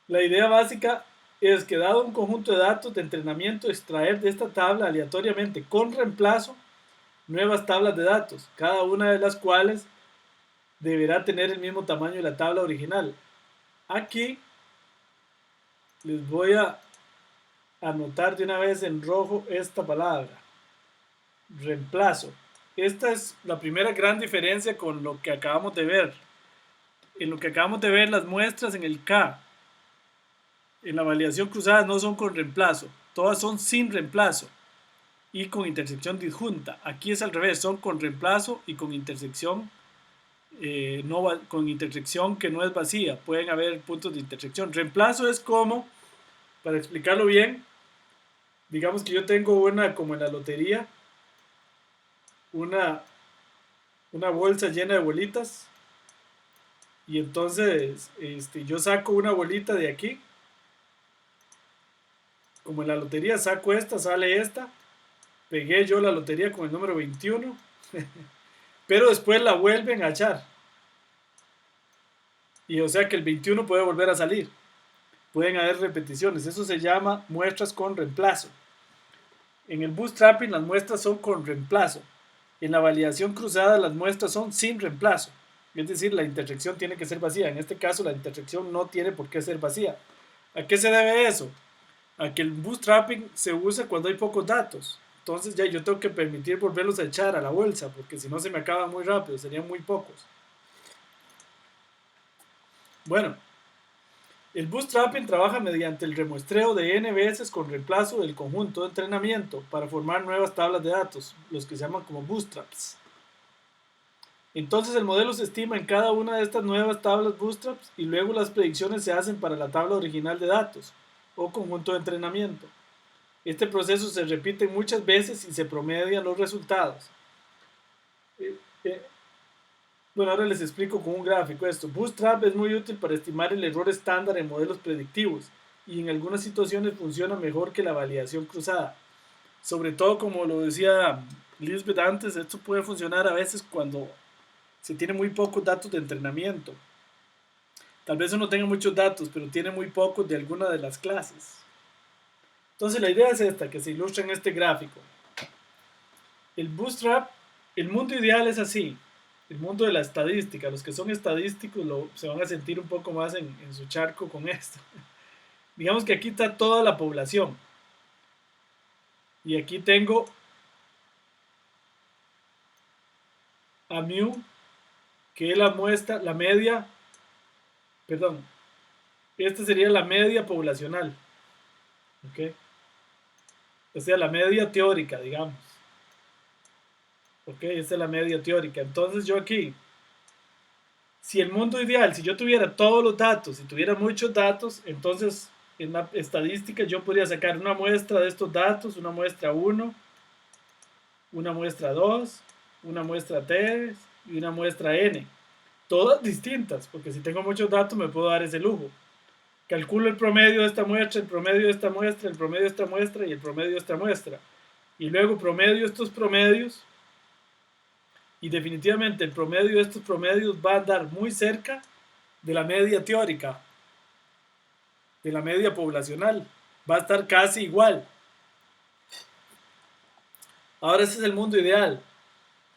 La idea básica es que dado un conjunto de datos de entrenamiento, extraer de esta tabla aleatoriamente con reemplazo nuevas tablas de datos, cada una de las cuales deberá tener el mismo tamaño de la tabla original. Aquí les voy a anotar de una vez en rojo esta palabra, reemplazo. Esta es la primera gran diferencia con lo que acabamos de ver. En lo que acabamos de ver, las muestras en el K, en la validación cruzada, no son con reemplazo, todas son sin reemplazo y con intersección disjunta. Aquí es al revés, son con reemplazo y con intersección con intersección que no es vacía, pueden haber puntos de intersección. Reemplazo es como, para explicarlo bien, digamos que yo tengo una, como en la lotería, una bolsa llena de bolitas y entonces yo saco una bolita de aquí, como en la lotería saco esta, sale esta, pegué yo la lotería con el número 21, pero después la vuelven a echar. Y o sea que el 21 puede volver a salir. Pueden haber repeticiones. Eso se llama muestras con reemplazo. En el bootstrapping las muestras son con reemplazo. En la validación cruzada las muestras son sin reemplazo. Es decir, la intersección tiene que ser vacía. En este caso la intersección no tiene por qué ser vacía. ¿A qué se debe eso? A que el bootstrapping se usa cuando hay pocos datos. Entonces ya yo tengo que permitir volverlos a echar a la bolsa, porque si no se me acaban muy rápido, serían muy pocos. Bueno, el bootstrapping trabaja mediante el remuestreo de n veces con reemplazo del conjunto de entrenamiento para formar nuevas tablas de datos, los que se llaman como bootstraps. Entonces el modelo se estima en cada una de estas nuevas tablas bootstraps y luego las predicciones se hacen para la tabla original de datos o conjunto de entrenamiento. Este proceso se repite muchas veces y se promedian los resultados. Bueno, ahora les explico con un gráfico esto. Bootstrap es muy útil para estimar el error estándar en modelos predictivos y en algunas situaciones funciona mejor que la validación cruzada. Sobre todo, como lo decía Lisbeth antes, esto puede funcionar a veces cuando se tiene muy pocos datos de entrenamiento. Tal vez uno tenga muchos datos, pero tiene muy pocos de alguna de las clases. Entonces la idea es esta, que se ilustra en este gráfico. El Bootstrap, el mundo ideal es así. El mundo de la estadística, los que son estadísticos se van a sentir un poco más en su charco con esto. Digamos que aquí está toda la población. Y aquí tengo a mu, que es la muestra, la media, perdón, esta sería la media poblacional. ¿Ok? O sea, la media teórica, digamos. ¿Ok? Esta es la media teórica. Entonces yo aquí, si el mundo ideal, si yo tuviera todos los datos, si tuviera muchos datos, entonces en la estadística yo podría sacar una muestra de estos datos, una muestra 1, una muestra 2, una muestra 3 y una muestra n. Todas distintas, porque si tengo muchos datos me puedo dar ese lujo. Calculo el promedio de esta muestra, el promedio de esta muestra, el promedio de esta muestra y el promedio de esta muestra. Y luego promedio estos promedios. Y definitivamente el promedio de estos promedios va a andar muy cerca de la media teórica, de la media poblacional. Va a estar casi igual. Ahora ese es el mundo ideal.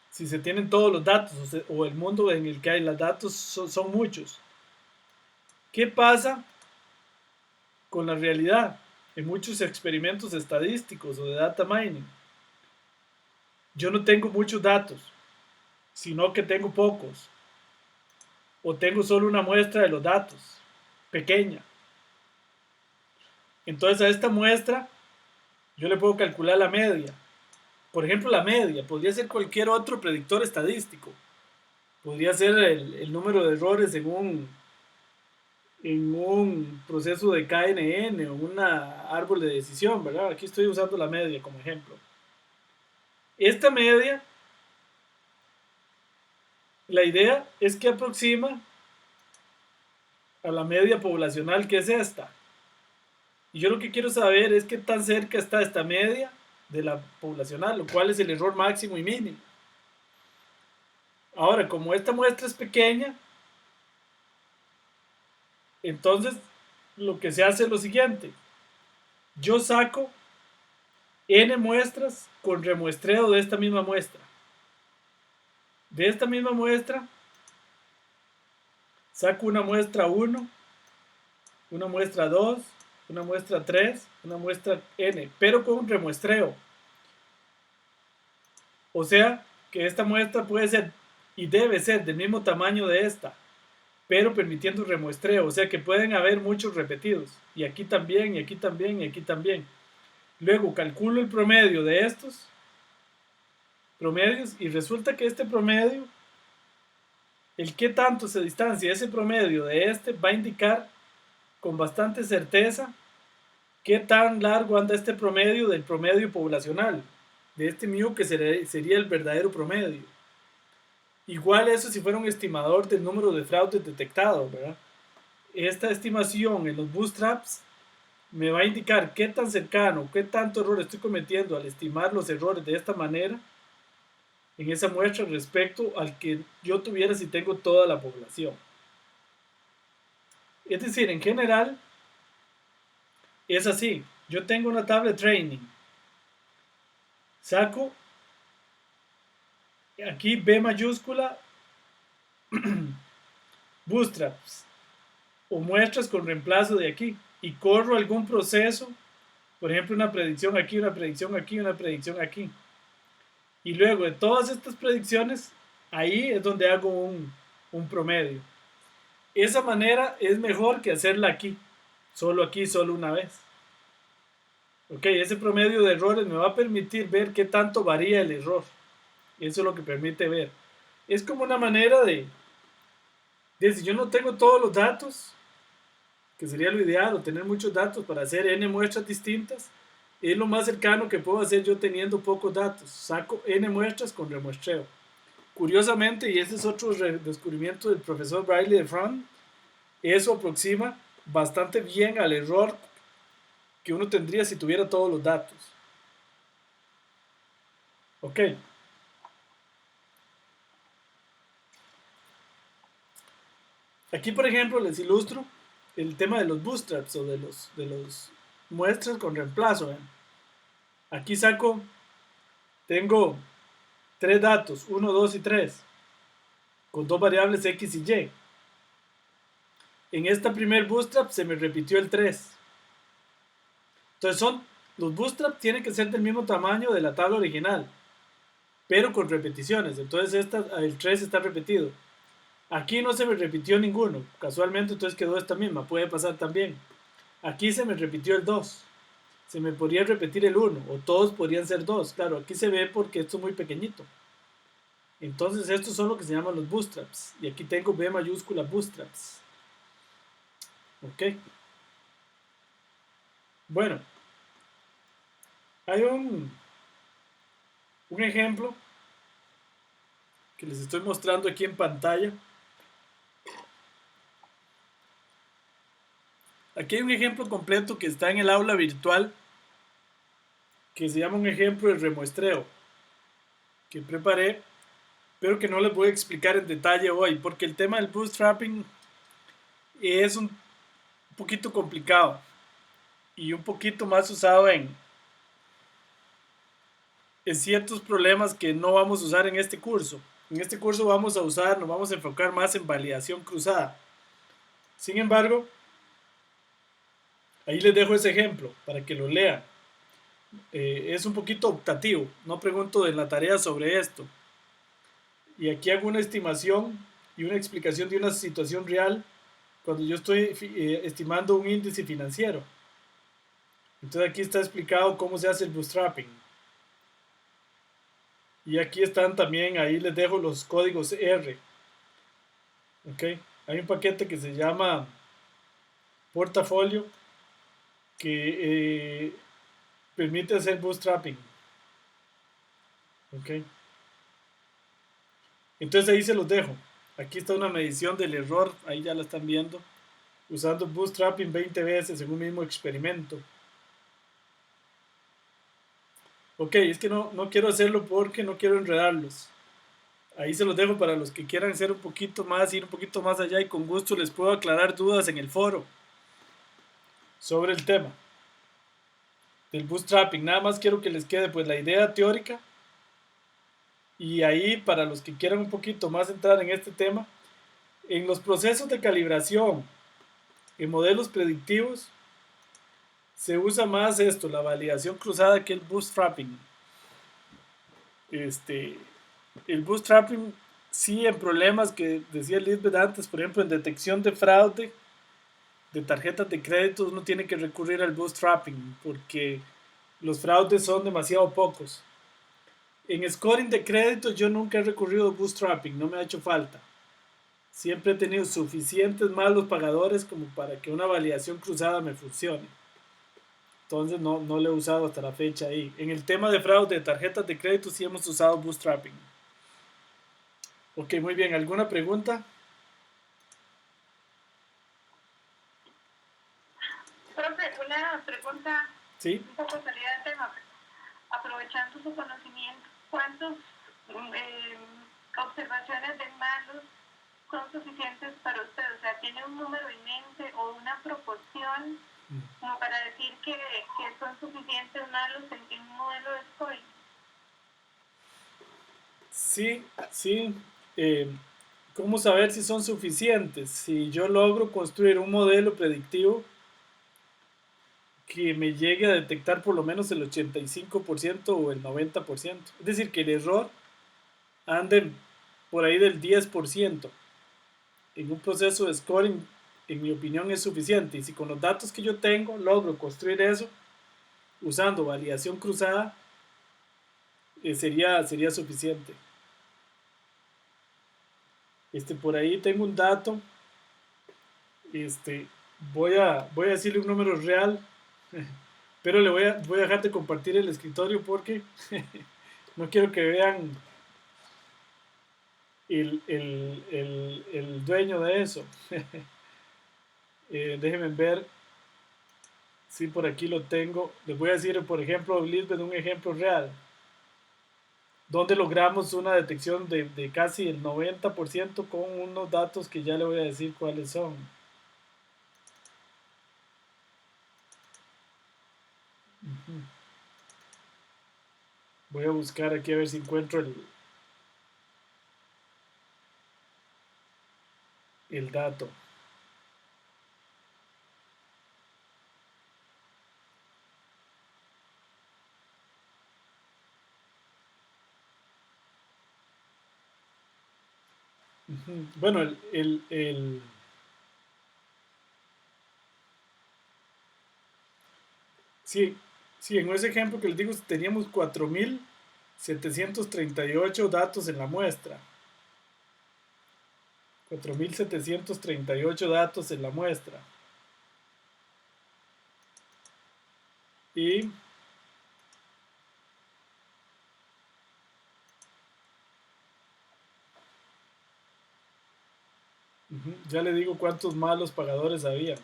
Si se tienen todos los datos o el mundo en el que hay los datos son muchos. ¿Qué pasa con la realidad? en muchos experimentos estadísticos o de data mining, yo no tengo muchos datos, sino que tengo pocos, o tengo solo una muestra de los datos, pequeña. Entonces a esta muestra yo le puedo calcular la media. Por ejemplo, la media podría ser cualquier otro predictor estadístico. Podría ser el número de errores en un proceso de KNN o un árbol de decisión, ¿verdad? Aquí estoy usando la media como ejemplo. Esta media, la idea es que aproxima a la media poblacional, que es esta. Y yo lo que quiero saber es qué tan cerca está esta media de la poblacional, lo cual es el error máximo y mínimo. Ahora, como esta muestra es pequeña, entonces lo que se hace es lo siguiente. Yo saco n muestras con remuestreo de esta misma muestra. De esta misma muestra, saco una muestra 1, una muestra 2, una muestra 3, una muestra n, pero con un remuestreo. O sea, que esta muestra puede ser y debe ser del mismo tamaño de esta, pero permitiendo remuestreo, o sea que pueden haber muchos repetidos, y aquí también, y aquí también, y aquí también. Luego calculo el promedio de estos promedios y resulta que este promedio, el que tanto se distancia ese promedio de este, va a indicar con bastante certeza qué tan largo anda este promedio del promedio poblacional, de este mu que sería el verdadero promedio. Igual eso si fuera un estimador del número de fraudes detectados, ¿verdad? Esta estimación en los bootstraps me va a indicar qué tan cercano, qué tanto error estoy cometiendo al estimar los errores de esta manera en esa muestra respecto al que yo tuviera si tengo toda la población. Es decir, en general es así. Yo tengo una tabla de training. Saco aquí B mayúscula bootstraps o muestras con reemplazo de aquí y corro algún proceso, por ejemplo una predicción aquí, una predicción aquí, una predicción aquí. Y luego de todas estas predicciones, ahí es donde hago un promedio. Esa manera es mejor que hacerla aquí, solo una vez. Ok, ese promedio de errores me va a permitir ver qué tanto varía el error. Eso es lo que permite ver. Es como una manera de si yo no tengo todos los datos, que sería lo ideal, o tener muchos datos para hacer n muestras distintas, es lo más cercano que puedo hacer yo teniendo pocos datos. Saco n muestras con remuestreo. Curiosamente, y ese es otro descubrimiento del profesor Briley de Fran, eso aproxima bastante bien al error que uno tendría si tuviera todos los datos. Ok. Aquí, por ejemplo, les ilustro el tema de los bootstraps o de los muestras con reemplazo. Aquí tengo tres datos, 1, 2 y 3, con dos variables x y y. En esta primer bootstrap se me repitió el 3. Entonces los bootstraps tienen que ser del mismo tamaño de la tabla original, pero con repeticiones. Entonces el 3 está repetido. Aquí no se me repitió ninguno, casualmente entonces quedó esta misma, puede pasar también. Aquí se me repitió el 2, se me podría repetir el 1, o todos podrían ser 2. Claro, aquí se ve porque esto es muy pequeñito. Entonces estos son lo que se llaman los bootstraps. Y aquí tengo B mayúscula bootstraps. Ok. Bueno, hay un ejemplo que les estoy mostrando aquí en pantalla. Aquí hay un ejemplo completo que está en el aula virtual que se llama un ejemplo de remuestreo que preparé, pero que no les voy a explicar en detalle hoy porque el tema del bootstrapping es un poquito complicado y un poquito más usado en ciertos problemas que no vamos a usar en este curso. En este curso nos vamos a enfocar más en validación cruzada. Sin embargo, Ahí les dejo ese ejemplo para que lo lean. Es un poquito optativo, no pregunto en la tarea sobre esto. Y aquí hago una estimación y una explicación de una situación real cuando yo estoy estimando un índice financiero. Entonces aquí está explicado cómo se hace el bootstrapping. Y aquí están también, ahí les dejo los códigos R. ¿Ok? Hay un paquete que se llama Portafolio que permite hacer bootstrapping. ¿Ok? Entonces ahí se los dejo. Aquí está una medición del error, ahí ya la están viendo, usando bootstrapping 20 veces en un mismo experimento. Ok, es que no quiero hacerlo porque no quiero enredarlos. Ahí se los dejo para los que quieran hacer un poquito más, ir un poquito más allá y con gusto les puedo aclarar dudas en el foro sobre el tema del bootstrapping. Nada más quiero que les quede pues la idea teórica y ahí para los que quieran un poquito más entrar en este tema, en los procesos de calibración, en modelos predictivos, se usa más esto, la validación cruzada que el bootstrapping. Este, el bootstrapping sí en problemas que decía Lisbeth antes, por ejemplo en detección de fraude de tarjetas de crédito uno tiene que recurrir al bootstrapping porque los fraudes son demasiado pocos. En scoring de crédito yo nunca he recurrido al bootstrapping, no me ha hecho falta. Siempre he tenido suficientes malos pagadores como para que una validación cruzada me funcione. Entonces no lo he usado hasta la fecha ahí. En el tema de fraude de tarjetas de crédito sí hemos usado bootstrapping. Ok, muy bien. ¿Alguna pregunta? Profe, una pregunta Sí. un poco salida del tema. Aprovechando su conocimiento, ¿cuántas observaciones de malos son suficientes para usted? O sea, ¿tiene un número en mente o una proporción como para decir que son suficientes malos en un modelo de scoring? Sí, sí. ¿Cómo saber si son suficientes? Si yo logro construir un modelo predictivo que me llegue a detectar por lo menos el 85% o el 90%. Es decir, que el error ande por ahí del 10%. En un proceso de scoring, en mi opinión, es suficiente. Y si con los datos que yo tengo logro construir eso usando validación cruzada, sería suficiente. Por ahí tengo un dato. Este, voy a decirle un número real, pero voy a dejar de compartir el escritorio porque no quiero que vean el dueño de eso. Déjenme ver si por aquí lo tengo. Les voy a decir, por ejemplo, Lisbeth, un ejemplo real, donde logramos una detección de casi el 90% con unos datos que ya le voy a decir cuáles son. Voy a buscar aquí a ver si encuentro el dato. Bueno, sí, sí, en ese ejemplo que les digo teníamos 4.738 datos en la muestra. 4.738 datos en la muestra. Y ya le digo cuántos malos pagadores había.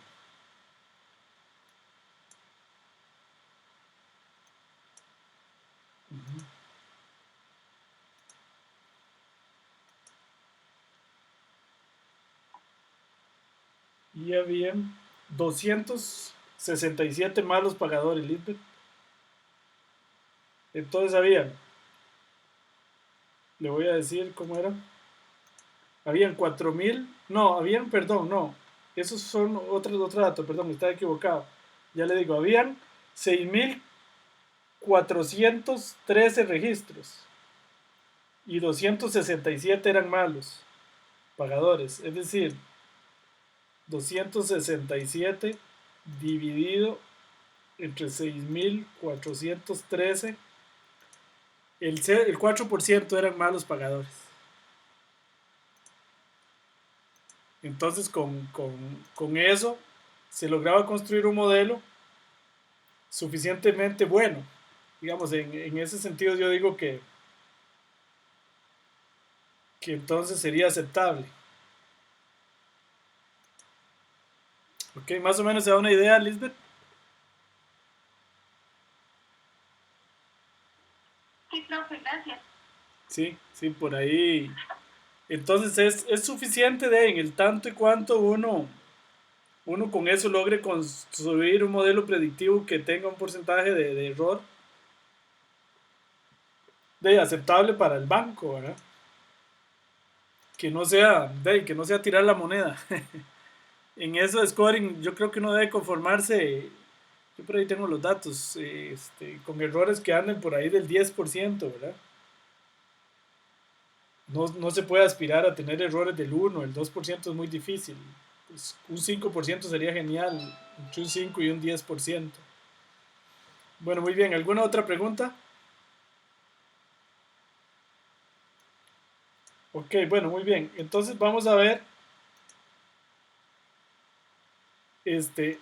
Y había 267 malos pagadores, Lisbeth. Entonces le voy a decir cómo era. Habían 4.000, no, habían, perdón, no. Esos son otros datos, perdón, me estaba equivocado. Ya le digo, habían 6.413 registros y 267 eran malos pagadores. Es decir, 267 dividido entre 6.413, el 4% eran malos pagadores. Entonces con eso se lograba construir un modelo suficientemente bueno. Digamos, en ese sentido yo digo que entonces sería aceptable. Ok, más o menos se da una idea, Lisbeth. Sí, profe, gracias. Sí, sí, por ahí. Entonces es suficiente en el tanto y cuanto uno con eso logre construir un modelo predictivo que tenga un porcentaje de error aceptable para el banco, ¿verdad? Que no sea tirar la moneda. En eso de scoring yo creo que uno debe conformarse, yo por ahí tengo los datos, con errores que anden por ahí del 10%, ¿verdad? No se puede aspirar a tener errores del 1, el 2% es muy difícil. Pues un 5% sería genial, entre un 5 y un 10%. Bueno, muy bien, ¿alguna otra pregunta? Ok, bueno, muy bien. Entonces vamos a ver este,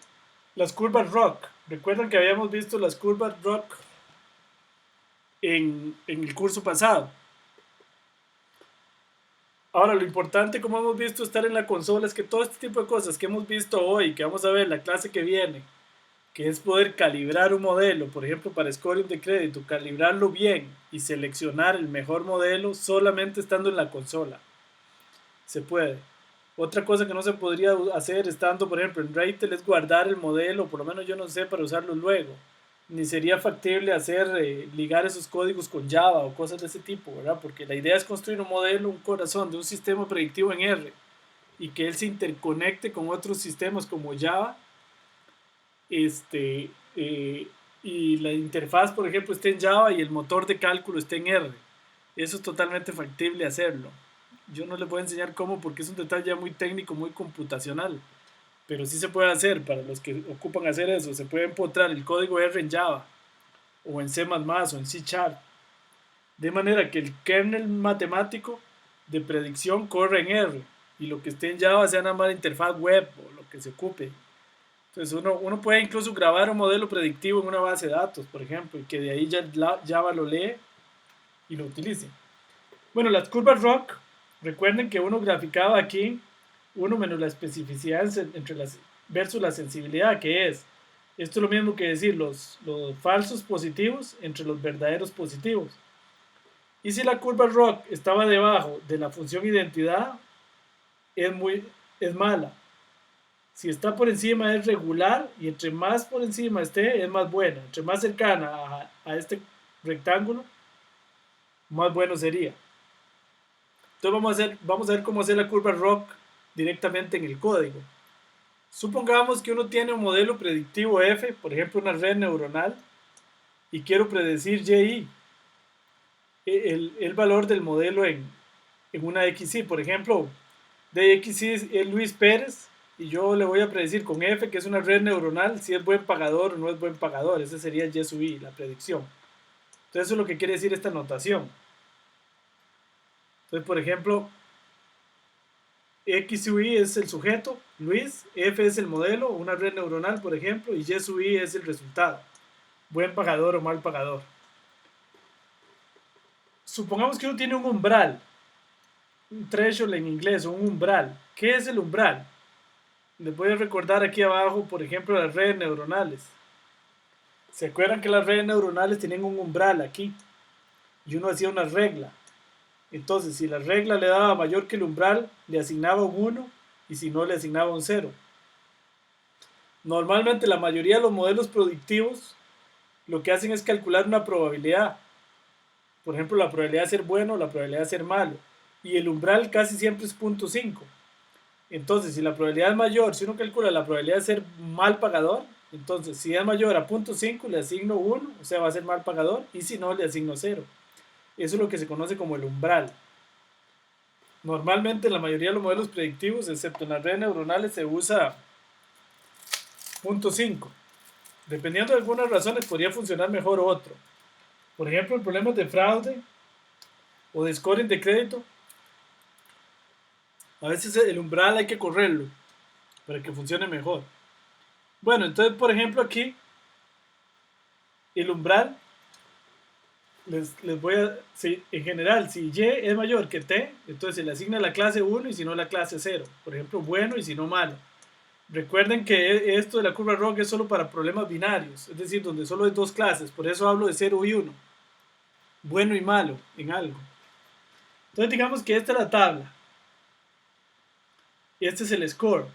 las curvas ROC. Recuerdan que habíamos visto las curvas ROC en el curso pasado. Ahora, lo importante, como hemos visto, estar en la consola es que todo este tipo de cosas que hemos visto hoy, que vamos a ver en la clase que viene, que es poder calibrar un modelo, por ejemplo, para scoring de crédito, calibrarlo bien y seleccionar el mejor modelo solamente estando en la consola. Se puede. Otra cosa que no se podría hacer estando, por ejemplo, en Ratel es guardar el modelo, por lo menos yo no sé, para usarlo luego. Ni sería factible hacer ligar esos códigos con Java o cosas de ese tipo, ¿verdad? Porque la idea es construir un modelo, un corazón de un sistema predictivo en R y que él se interconecte con otros sistemas como Java, este, eh, y la interfaz, por ejemplo, esté en Java y el motor de cálculo esté en R. Eso es totalmente factible hacerlo. Yo no les voy a enseñar cómo porque es un detalle ya muy técnico, muy computacional, pero sí se puede hacer para los que ocupan hacer eso. Se puede empotrar el código R en Java o en C++ o en C Sharp, de manera que el kernel matemático de predicción corre en R y lo que esté en Java sea nada más la interfaz web o lo que se ocupe. Entonces uno puede incluso grabar un modelo predictivo en una base de datos, por ejemplo, y que de ahí ya Java lo lee y lo utilice. Bueno, las curvas ROC, recuerden que uno graficaba aquí 1 menos la especificidad entre las, versus la sensibilidad, que es, esto es lo mismo que decir los falsos positivos entre los verdaderos positivos. Y si la curva ROC estaba debajo de la función identidad, es mala. Si está por encima es regular y entre más por encima esté es más buena. Entre más cercana a este rectángulo, más bueno sería. Entonces vamos a ver cómo hacer la curva ROC directamente en el código. Supongamos que uno tiene un modelo predictivo F, por ejemplo una red neuronal, y quiero predecir YI, el valor del modelo en una XY. Por ejemplo, de XY es Luis Pérez, y yo le voy a predecir con F, que es una red neuronal, si es buen pagador o no es buen pagador. Ese sería el Y sub I, la predicción. Entonces eso es lo que quiere decir esta notación. Entonces, por ejemplo, X sub I es el sujeto, Luis, F es el modelo, una red neuronal, por ejemplo, y Y sub I es el resultado. Buen pagador o mal pagador. Supongamos que uno tiene un umbral, un threshold en inglés, o un umbral. ¿Qué es el umbral? Les voy a recordar aquí abajo, por ejemplo, las redes neuronales. ¿Se acuerdan que las redes neuronales tenían un umbral aquí? Y uno hacía una regla. Entonces, si la regla le daba mayor que el umbral, le asignaba un 1 y si no, le asignaba un 0. Normalmente la mayoría de los modelos predictivos lo que hacen es calcular una probabilidad. Por ejemplo, la probabilidad de ser bueno o la probabilidad de ser malo. Y el umbral casi siempre es 0.5. Entonces, si la probabilidad es mayor, si uno calcula la probabilidad de ser mal pagador, Entonces, si es mayor a 0.5, le asigno 1, o sea, va a ser mal pagador, y si no, le asigno 0. Eso es lo que se conoce como el umbral. Normalmente en la mayoría de los modelos predictivos, excepto en las redes neuronales, se usa 0.5. Dependiendo de algunas razones, podría funcionar mejor otro. Por ejemplo, en problemas de fraude o de scoring de crédito, a veces el umbral hay que correrlo para que funcione mejor. Bueno, entonces, por ejemplo, aquí el umbral, les voy a, si, en general, si Y es mayor que T, entonces se le asigna la clase 1 y si no la clase 0. Por ejemplo, bueno y si no malo. Recuerden que esto de la curva ROC es solo para problemas binarios, es decir, donde solo hay dos clases, por eso hablo de 0 y 1, bueno y malo en algo. Entonces digamos que esta es la tabla, y este es el score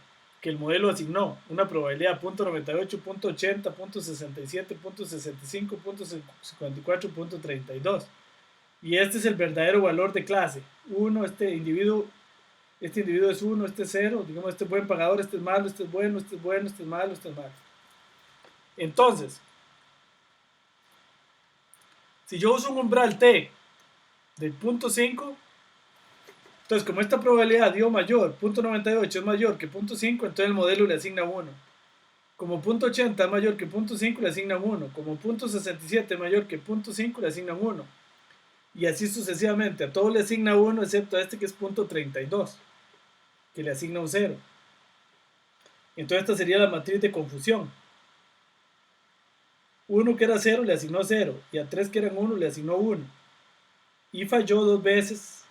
que el modelo asignó, una probabilidad .98, .80, .67, .65, .54, .32. Y este es el verdadero valor de clase. 1, este individuo es 1, este es 0, digamos, este es buen pagador, este es malo, este es bueno, este es bueno, este es malo, este es malo. Entonces, si yo uso un umbral T de 0.5, entonces como esta probabilidad dio mayor, 0.98 es mayor que 0.5, entonces el modelo le asigna 1. Como 0.80 es mayor que 0.5, le asignan 1. Como 0.67 es mayor que 0.5, le asignan 1. Y así sucesivamente. A todos le asigna 1, excepto a este que es 0.32, que le asigna un 0. Entonces esta sería la matriz de confusión. 1 que era 0 le asignó 0. Y a 3 que eran 1 le asignó 1. Y falló dos veces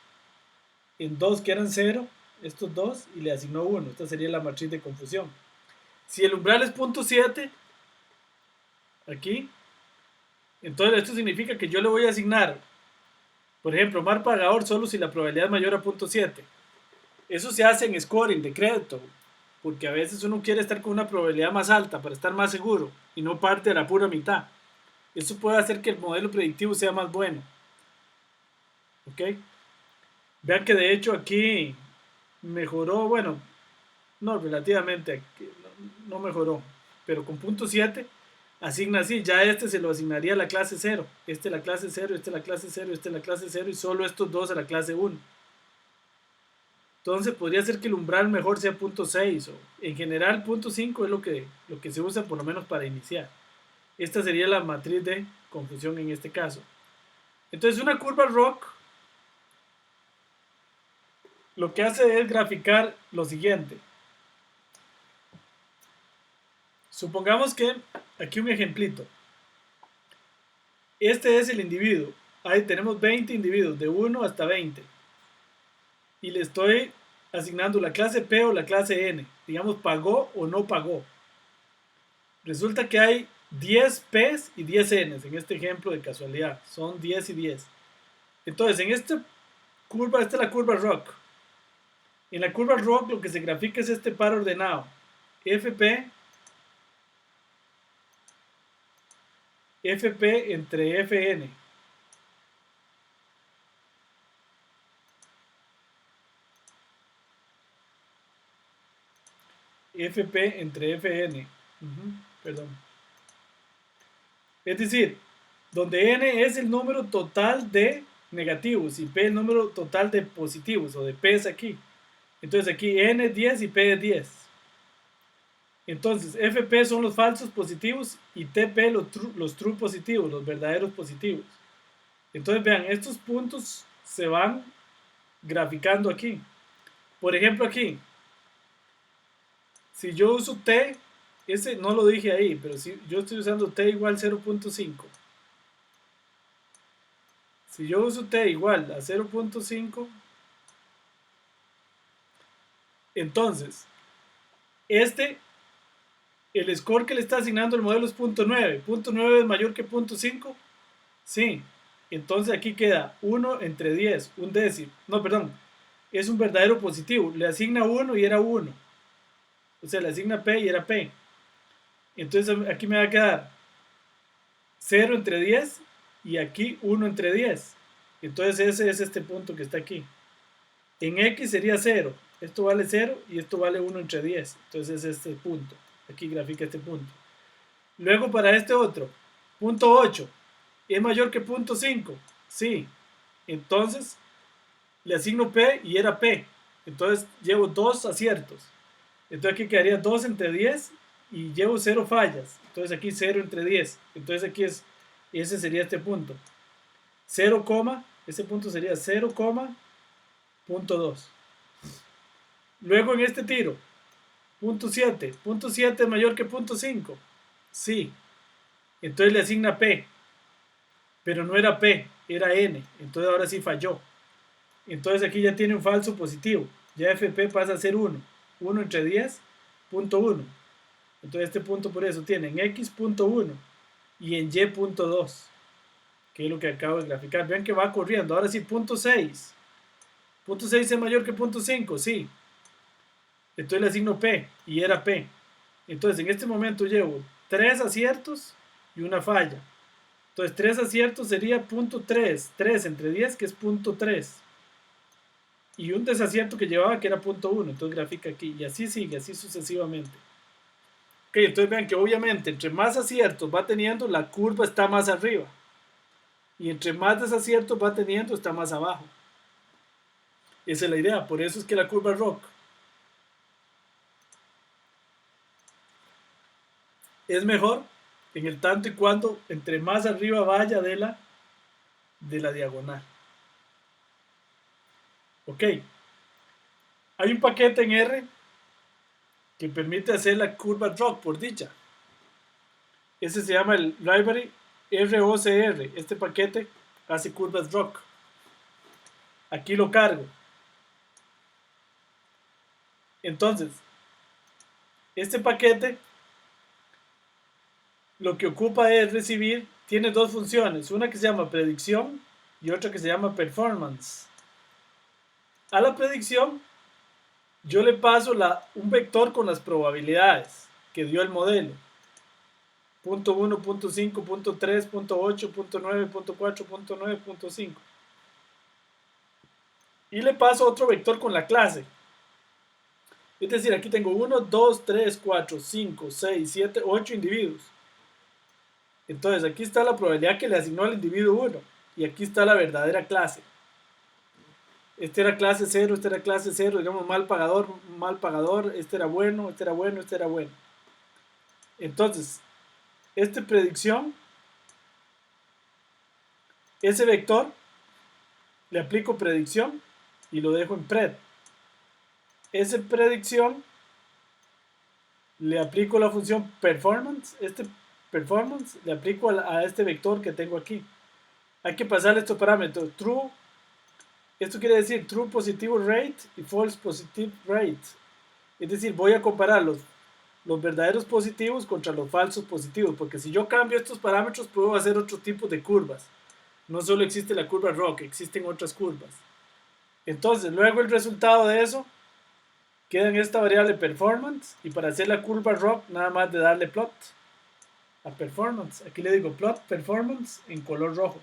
en 2 que eran 0, estos dos, y le asignó 1. Esta sería la matriz de confusión. Si el umbral es 0.7, aquí, entonces esto significa que yo le voy a asignar, por ejemplo, mal pagador solo si la probabilidad es mayor a 0.7. Eso se hace en scoring de crédito, porque a veces uno quiere estar con una probabilidad más alta para estar más seguro y no parte de la pura mitad. Eso puede hacer que el modelo predictivo sea más bueno. ¿Ok? Vean que de hecho aquí mejoró, bueno, no, relativamente, no mejoró, pero con 0.7 asigna así, ya este se lo asignaría a la clase 0, este la clase 0, este la clase 0, este la clase 0 y solo estos dos a la clase 1. Entonces podría ser que el umbral mejor sea 0.6 o en general 0.5 es lo que se usa por lo menos para iniciar. Esta sería la matriz de confusión en este caso. Entonces una curva ROC lo que hace es graficar lo siguiente. Supongamos que, aquí un ejemplito, este es el individuo, ahí tenemos 20 individuos, de 1 hasta 20, y le estoy asignando la clase P o la clase N, digamos pagó o no pagó. Resulta que hay 10 P's y 10 N's en este ejemplo de casualidad, son 10 y 10. Entonces en esta curva, esta es la curva ROC. En la curva ROC lo que se grafica es este par ordenado, FP entre Fn. Fp entre Fn. Perdón. Es decir, donde n es el número total de negativos y p el número total de positivos o de p es aquí. Entonces aquí n es 10 y p es 10. Entonces Fp son los falsos positivos y Tp los true positivos, los verdaderos positivos. Entonces vean, estos puntos se van graficando aquí. Por ejemplo aquí, si yo uso t, ese no lo dije ahí, pero si yo estoy usando t igual 0.5. Si yo uso t igual a 0.5, entonces, el score que le está asignando el modelo es 0.9. ¿0.9 es mayor que 0.5? Sí. Entonces aquí queda 1 entre 10, un décimo. No, perdón. Es un verdadero positivo. Le asigna 1 y era 1. O sea, le asigna P y era P. Entonces aquí me va a quedar 0 entre 10 y aquí 1 entre 10. Entonces ese es este punto que está aquí. En X sería 0. Esto vale 0 y esto vale 1 entre 10. Entonces es este punto. Aquí grafica este punto. Luego para este otro, punto 8, ¿es mayor que punto 5? Sí. Entonces le asigno P y era P. Entonces llevo 2 aciertos. Entonces aquí quedaría 2 entre 10 y llevo 0 fallas. Entonces aquí 0 entre 10. Entonces aquí ese sería este punto. 0, ese punto sería 0, punto 2. Luego en este tiro, punto 7. Punto 7 es mayor que punto 5. Sí. Entonces le asigna P. Pero no era P, era N. Entonces ahora sí falló. Entonces aquí ya tiene un falso positivo. Ya FP pasa a ser 1. 1 entre 10, punto 1. Entonces este punto por eso tiene en X.1 y en Y.2, que es lo que acabo de graficar. Vean que va corriendo. Ahora sí, punto 6. Punto 6 es mayor que punto 5, sí. Entonces le asigno P y era P. Entonces en este momento llevo 3 aciertos y una falla. Entonces 3 aciertos sería punto 3. 3 entre 10 que es punto 3. Y un desacierto que llevaba que era punto 1. Entonces grafica aquí. Y así sigue, así sucesivamente. Ok, entonces vean que obviamente entre más aciertos va teniendo, la curva está más arriba. Y entre más desaciertos va teniendo, está más abajo. Esa es la idea. Por eso es que la curva ROC es mejor en el tanto y cuando entre más arriba vaya de la diagonal. Ok. Hay un paquete en R que permite hacer la curva ROC por dicha. Ese se llama el library ROCR. Este paquete hace curvas ROC. Aquí lo cargo. Entonces, este paquete lo que ocupa es recibir, tiene dos funciones, una que se llama predicción y otra que se llama performance. A la predicción yo le paso un vector con las probabilidades que dio el modelo. Punto 1, punto 5, punto 3, punto 8, punto 9, punto 4, punto 9, punto 5. Y le paso otro vector con la clase. Es decir, aquí tengo 1, 2, 3, 4, 5, 6, 7, 8 individuos. Entonces aquí está la probabilidad que le asignó al individuo 1. Y aquí está la verdadera clase. Este era clase 0, este era clase 0, digamos mal pagador, este era bueno, este era bueno, este era bueno. Entonces, esta predicción, ese vector, le aplico predicción y lo dejo en pred. Esa predicción, le aplico la función performance, performance, le aplico a este vector que tengo aquí. Hay que pasarle estos parámetros, true, esto quiere decir true positive rate y false positive rate. Es decir, voy a comparar los verdaderos positivos contra los falsos positivos, porque si yo cambio estos parámetros puedo hacer otro tipo de curvas. No solo existe la curva ROC, existen otras curvas. Entonces, luego el resultado de eso queda en esta variable performance, y para hacer la curva ROC nada más de darle plot a performance. Aquí le digo plot performance en color rojo.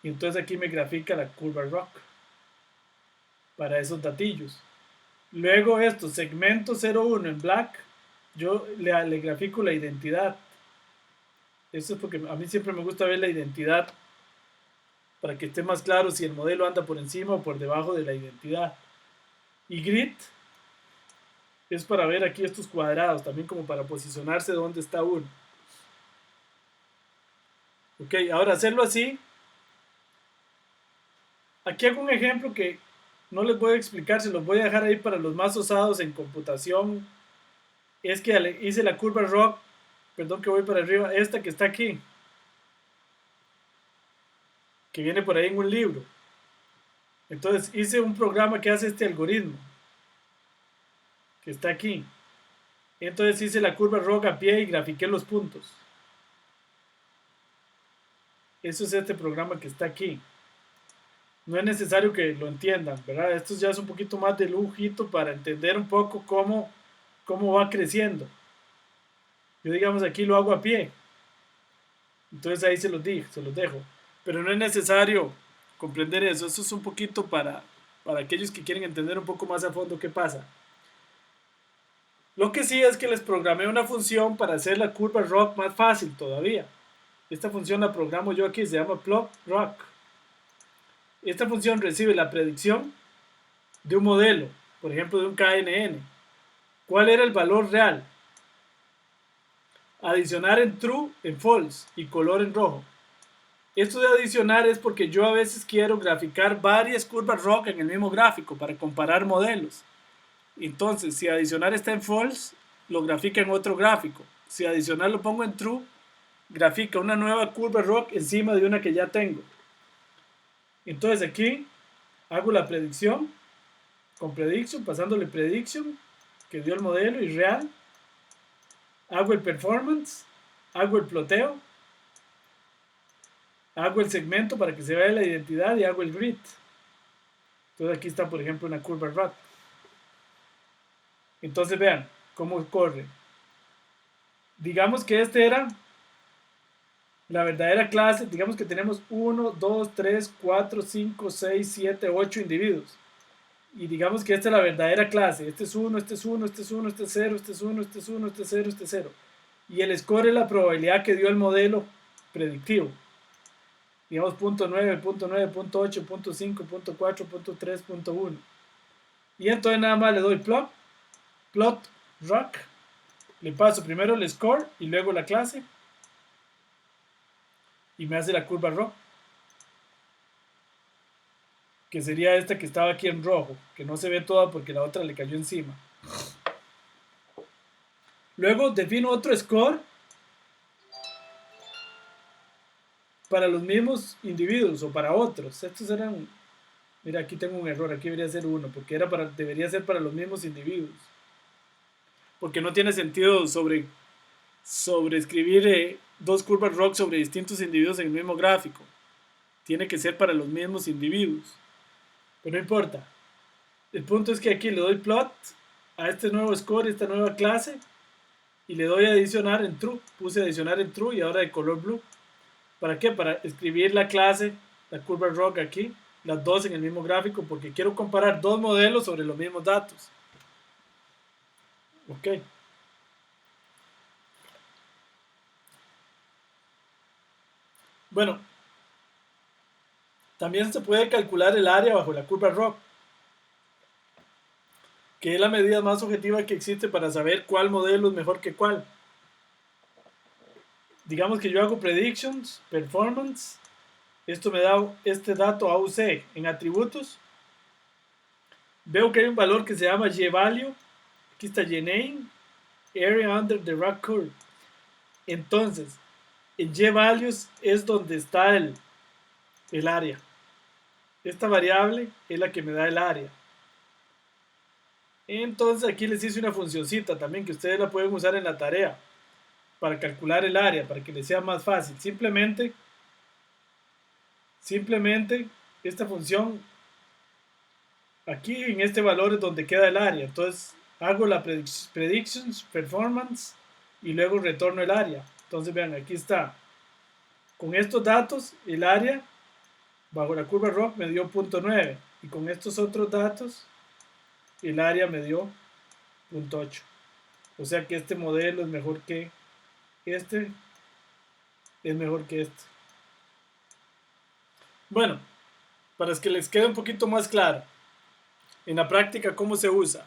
Y entonces aquí me grafica la curva ROC para esos datillos. Luego esto, segmento 01 en black, yo le grafico la identidad. Eso es porque a mí siempre me gusta ver la identidad para que esté más claro si el modelo anda por encima o por debajo de la identidad. Y grid es para ver aquí estos cuadrados, también como para posicionarse donde está uno. Ok, ahora hacerlo así. Aquí hago un ejemplo que no les voy a explicar, se los voy a dejar ahí para los más osados en computación. Es que hice la curva ROC, perdón que voy para arriba, esta que está aquí, que viene por ahí en un libro. Entonces hice un programa que hace este algoritmo, que está aquí. Entonces hice la curva ROC a pie y grafiqué los puntos. Eso es este programa que está aquí. No es necesario que lo entiendan, ¿verdad? Esto ya es un poquito más de lujito para entender un poco cómo va creciendo. Yo digamos aquí lo hago a pie. Entonces ahí se los dejo. Pero no es necesario comprender eso. Eso es un poquito para aquellos que quieren entender un poco más a fondo qué pasa. Lo que sí es que les programé una función para hacer la curva rock más fácil todavía. Esta función la programo yo aquí, se llama plot rock. Esta función recibe la predicción de un modelo, por ejemplo de un KNN. ¿Cuál era el valor real? Adicionar en true en false y color en rojo. Esto de adicionar es porque yo a veces quiero graficar varias curvas rock en el mismo gráfico para comparar modelos. Entonces, si adicionar está en false, lo grafica en otro gráfico. Si adicionar lo pongo en true, grafica una nueva curva rock encima de una que ya tengo. Entonces aquí hago la predicción con prediction, pasándole prediction que dio el modelo y real. Hago el performance, hago el ploteo, hago el segmento para que se vea la identidad y hago el grid. Entonces aquí está, por ejemplo, una curva rock. Entonces vean cómo corre. Digamos que este era la verdadera clase. Digamos que tenemos 1, 2, 3, 4, 5, 6, 7, 8 individuos. Y digamos que esta es la verdadera clase. Este es 1, este es 1, este es 1, este es 0, este es 1, este es 1, este es 0, este es 0. Y el score es la probabilidad que dio el modelo predictivo. Digamos punto 9, punto 9, punto 8, punto 5, punto 4, punto 3, punto 1. Y entonces nada más le doy plot rock. Le paso primero el score y luego la clase. Y me hace la curva rock. Que sería esta que estaba aquí en rojo. Que no se ve toda porque la otra le cayó encima. Luego defino otro score para los mismos individuos o para otros. Estos eran, mira, aquí tengo un error, aquí debería ser 1, porque debería ser para los mismos individuos. Porque no tiene sentido escribir dos curvas rock sobre distintos individuos en el mismo gráfico. Tiene que ser para los mismos individuos. Pero no importa. El punto es que aquí le doy plot a este nuevo score, esta nueva clase, y le doy a adicionar en true. Puse adicionar en true y ahora de color blue. ¿Para qué? Para escribir la clase, la curva rock aquí, las dos en el mismo gráfico, porque quiero comparar dos modelos sobre los mismos datos. Ok. Bueno, también se puede calcular el área bajo la curva rock, que es la medida más objetiva que existe para saber cuál modelo es mejor que cuál. Digamos que yo hago predictions, performance, esto me da este dato AUC en atributos. Veo que hay un valor que se llama Y-value, aquí está Y-name, area under the rock curve. Entonces, en Y-values es donde está el área. Esta variable es la que me da el área. Entonces aquí les hice una funcioncita también que ustedes la pueden usar en la tarea para calcular el área, para que les sea más fácil. Simplemente esta función aquí en este valor es donde queda el área. Entonces hago la predictions, performance y luego retorno el área. Entonces vean, aquí está. Con estos datos, el área bajo la curva rock me dio 0.9 y con estos otros datos, el área me dio 0.8. O sea que este modelo es mejor que este, es mejor que este. Bueno, para que les quede un poquito más claro, en la práctica, ¿cómo se usa?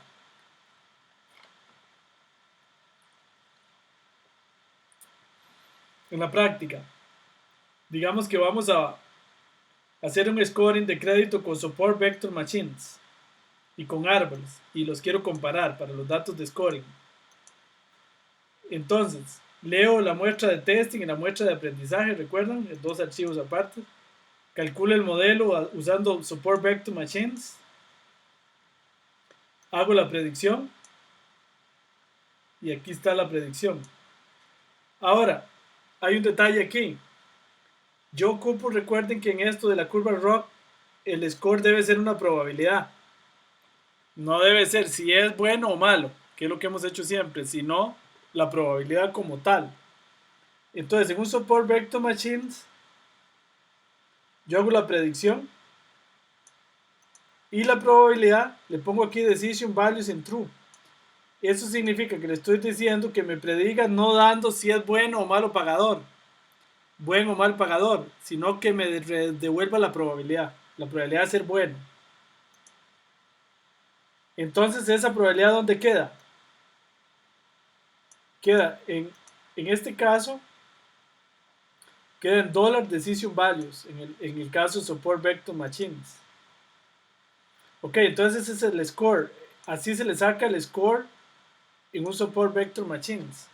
En la práctica, digamos que vamos a hacer un scoring de crédito con support vector machines y con árboles y los quiero comparar para los datos de scoring. Entonces, leo la muestra de testing y la muestra de aprendizaje, recuerdan, en dos archivos aparte. Calculo el modelo usando support vector machines. Hago la predicción y aquí está la predicción. Ahora, hay un detalle aquí. Yo ocupo, recuerden que en esto de la curva rock, el score debe ser una probabilidad. No debe ser si es bueno o malo, que es lo que hemos hecho siempre, sino la probabilidad como tal. Entonces, en un support vector machines, yo hago la predicción y la probabilidad, le pongo aquí decision values en true. Eso significa que le estoy diciendo que me prediga no dando si es bueno o malo pagador, buen o mal pagador, sino que me devuelva la probabilidad de ser bueno. Entonces, ¿esa probabilidad dónde queda? Queda en este caso, queda en dollar decision values, en el caso de support vector machines. Ok, entonces ese es el score. Así se le saca el score en un support vector machines.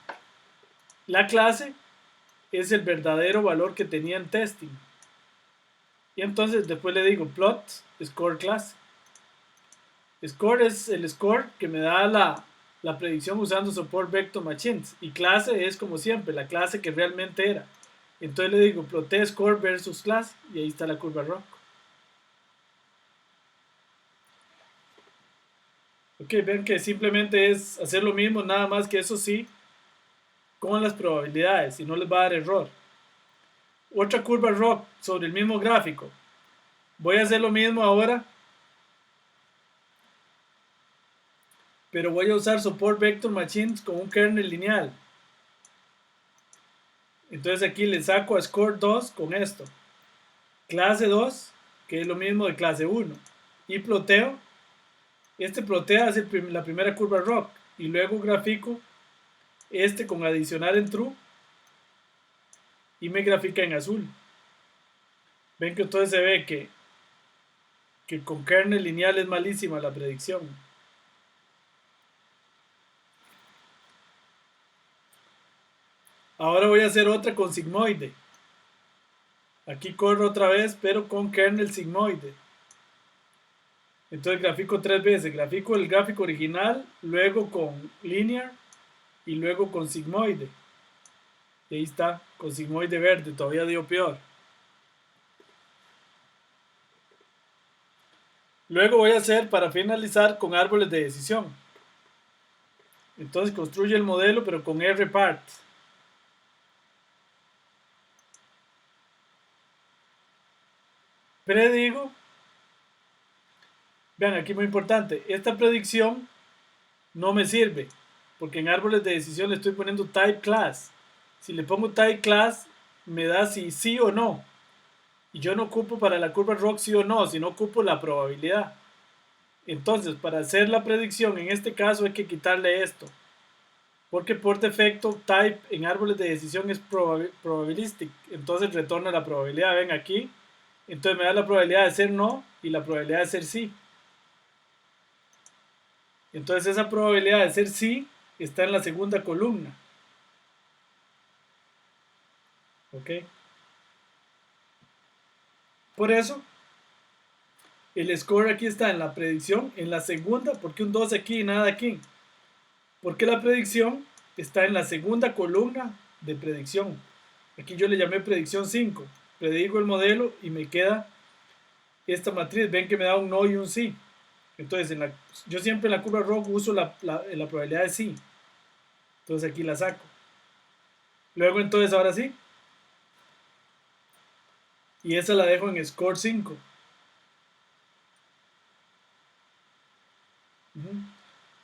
La clase es el verdadero valor que tenía en testing. Y entonces después le digo plot score class. Score es el score que me da la predicción usando support vector machines. Y clase es como siempre, la clase que realmente era. Entonces le digo ploté score versus class y ahí está la curva rock. Ok, ven que simplemente es hacer lo mismo, nada más que eso sí, con las probabilidades y no les va a dar error. Otra curva rock sobre el mismo gráfico. Voy a hacer lo mismo ahora, pero voy a usar support vector machines con un kernel lineal. Entonces aquí le saco a score 2 con esto. Clase 2, que es lo mismo de clase 1. Y ploteo. Este plotea hace la primera curva rock. Y luego grafico este con adicionar en true. Y me grafica en azul. Ven que entonces se ve que con kernel lineal es malísima la predicción. Ahora voy a hacer otra con sigmoide. Aquí corro otra vez, pero con kernel sigmoide. Entonces grafico 3 veces. Grafico el gráfico original, luego con linear y luego con sigmoide. Y ahí está, con sigmoide verde, todavía dio peor. Luego voy a hacer, para finalizar, con árboles de decisión. Entonces construye el modelo, pero con rpart. Predigo. Vean, aquí muy importante. Esta predicción no me sirve, porque en árboles de decisión le estoy poniendo type class. Si le pongo type class, me da si sí o no. Y yo no ocupo para la curva rock sí o no, sino ocupo la probabilidad. Entonces, para hacer la predicción, en este caso hay que quitarle esto. Porque por defecto, type en árboles de decisión es probabilistic. Entonces retorna la probabilidad. Ven aquí. Entonces me da la probabilidad de ser no y la probabilidad de ser sí. Entonces esa probabilidad de ser sí está en la segunda columna. ¿Ok? Por eso, el score aquí está en la predicción, en la segunda, porque un 2 aquí y nada aquí. Porque la predicción está en la segunda columna de predicción. Aquí yo le llamé predicción 5. Predigo el modelo y me queda esta matriz. Ven que me da un no y un sí. Entonces, yo siempre en la curva rock uso la probabilidad de sí. Entonces aquí la saco. Luego entonces ahora sí. Y esa la dejo en score 5.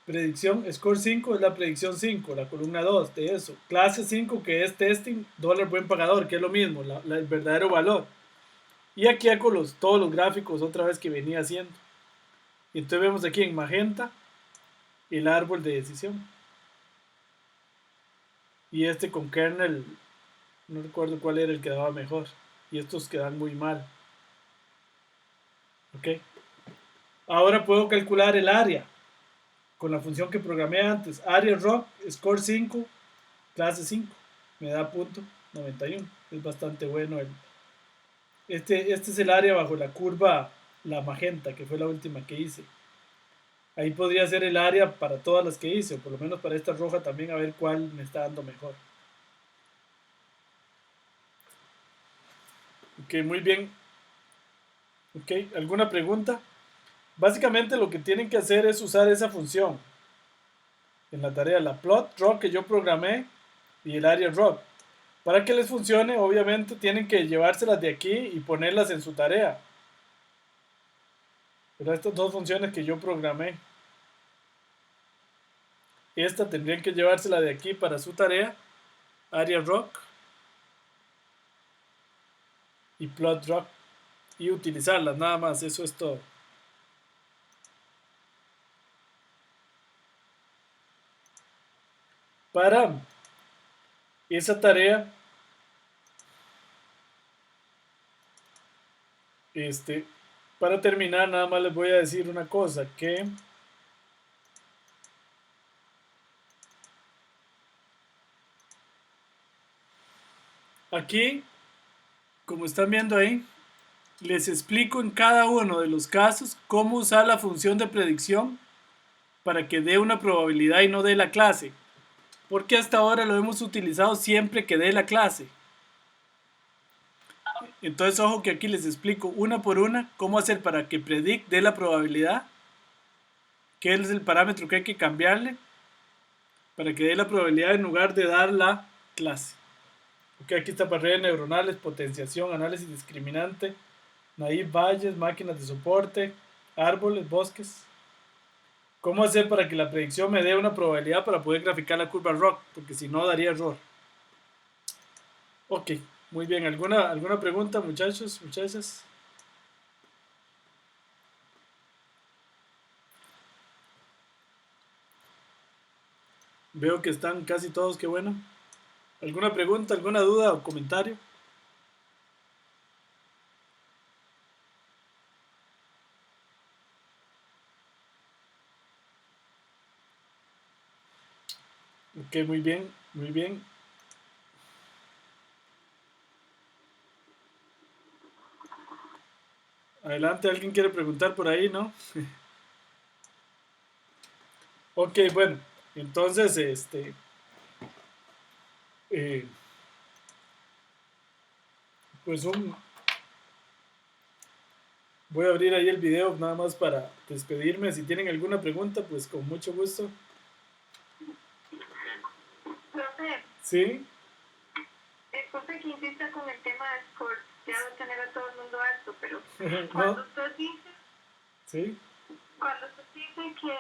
Predicción, score 5 es la predicción 5, la columna 2 de eso. Clase 5 que es testing, dólar buen pagador, que es lo mismo, el verdadero valor. Y aquí hago todos los gráficos otra vez que venía haciendo. Y entonces vemos aquí en magenta el árbol de decisión. Y este con kernel, no recuerdo cuál era el que daba mejor. Y estos quedan muy mal. Ok. Ahora puedo calcular el área con la función que programé antes. Area rock, score 5, clase 5. Me da punto 91. Es bastante bueno. Este es el área bajo la curva, la magenta, que fue la última que hice. Ahí podría ser el área para todas las que hice, o por lo menos para esta roja también, a ver cuál me está dando mejor. Ok, muy bien. Ok, ¿alguna pregunta? Básicamente lo que tienen que hacer es usar esa función en la tarea, la plot rock que yo programé y el area rock. Para que les funcione, obviamente tienen que llevárselas de aquí y ponerlas en su tarea. Pero estas dos funciones que yo programé. Esta tendrían que llevársela de aquí para su tarea, Area Rock y Plot Rock, y utilizarlas, nada más, eso es todo. Para esa tarea, para terminar, nada más les voy a decir una cosa, que aquí, como están viendo ahí, les explico en cada uno de los casos cómo usar la función de predicción para que dé una probabilidad y no dé la clase, porque hasta ahora lo hemos utilizado siempre que dé la clase. Entonces, ojo que aquí les explico una por una cómo hacer para que predict dé la probabilidad, qué es el parámetro que hay que cambiarle para que dé la probabilidad en lugar de dar la clase. Ok, aquí está para redes neuronales, potenciación, análisis discriminante, naive Bayes, máquinas de soporte, árboles, bosques. ¿Cómo hacer para que la predicción me dé una probabilidad para poder graficar la curva ROC? Porque si no, daría error. Ok, muy bien. ¿Alguna pregunta, muchachos, muchachas? Veo que están casi todos, qué bueno. ¿Alguna pregunta, alguna duda o comentario? Ok, muy bien, muy bien. Adelante, ¿alguien quiere preguntar por ahí, no? Ok, bueno, entonces, eh, pues voy a abrir ahí el video nada más para despedirme. Si tienen alguna pregunta, pues con mucho gusto. Profe, ¿Sí? disculpe que insista con el tema de score, ya va a tener a todo el mundo alto, pero ¿No? cuando usted dice, ¿Sí? cuando usted dice que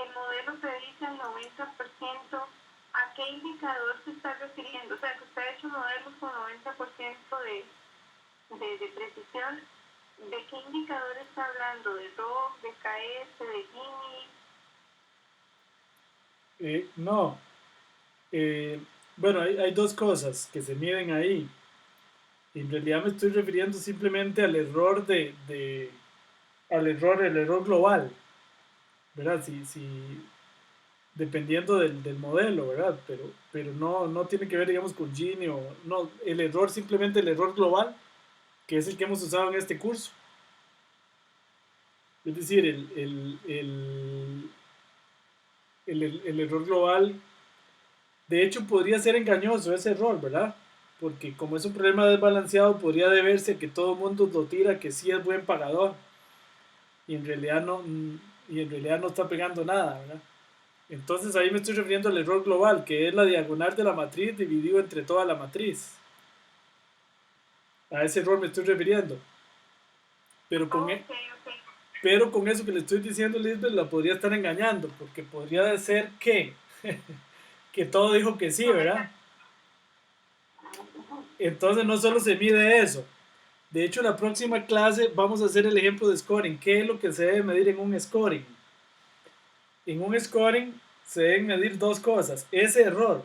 el modelo predice el 90%, ¿a qué indicador se está refiriendo? O sea, que usted ha hecho modelos con 90% de precisión. ¿De qué indicador está hablando? ¿De ROC, de KS, de Gini? No. Bueno, hay dos cosas que se miden ahí. En realidad me estoy refiriendo simplemente al error el error global, ¿verdad? Dependiendo del modelo, ¿verdad? Pero no tiene que ver, digamos, con Gini o no, el error, simplemente el error global, que es el que hemos usado en este curso. Es decir, el error global, de hecho, podría ser engañoso ese error, ¿verdad? Porque como es un problema desbalanceado, podría deberse a que todo el mundo lo tira que sí es buen pagador y en realidad no está pegando nada, ¿verdad? Entonces ahí me estoy refiriendo al error global, que es la diagonal de la matriz dividido entre toda la matriz. A ese error me estoy refiriendo. Pero con, Ok, e- ok. pero con eso que le estoy diciendo, Lisbeth, la podría estar engañando, porque podría ser que todo dijo que sí, ¿verdad? Entonces no solo se mide eso. De hecho, la próxima clase vamos a hacer el ejemplo de scoring. ¿Qué es lo que se debe medir en un scoring? En un scoring se deben medir dos cosas. Ese error,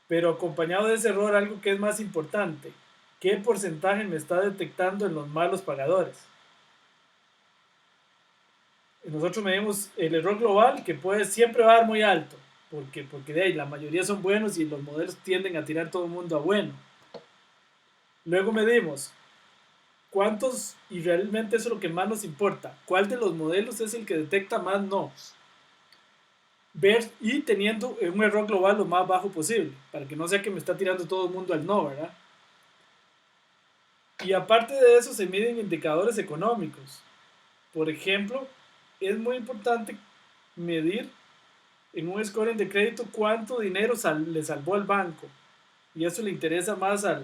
pero acompañado de ese error algo que es más importante. ¿Qué porcentaje me está detectando en los malos pagadores? Nosotros medimos el error global, que siempre va a dar muy alto, porque de ahí la mayoría son buenos y los modelos tienden a tirar todo el mundo a bueno. Luego medimos cuántos, y realmente eso es lo que más nos importa, cuál de los modelos es el que detecta más no. Ver y teniendo un error global lo más bajo posible, para que no sea que me está tirando todo el mundo al no, ¿verdad? Y aparte de eso se miden indicadores económicos. Por ejemplo, es muy importante medir en un scoring de crédito cuánto dinero le salvó al banco. Y eso le interesa más a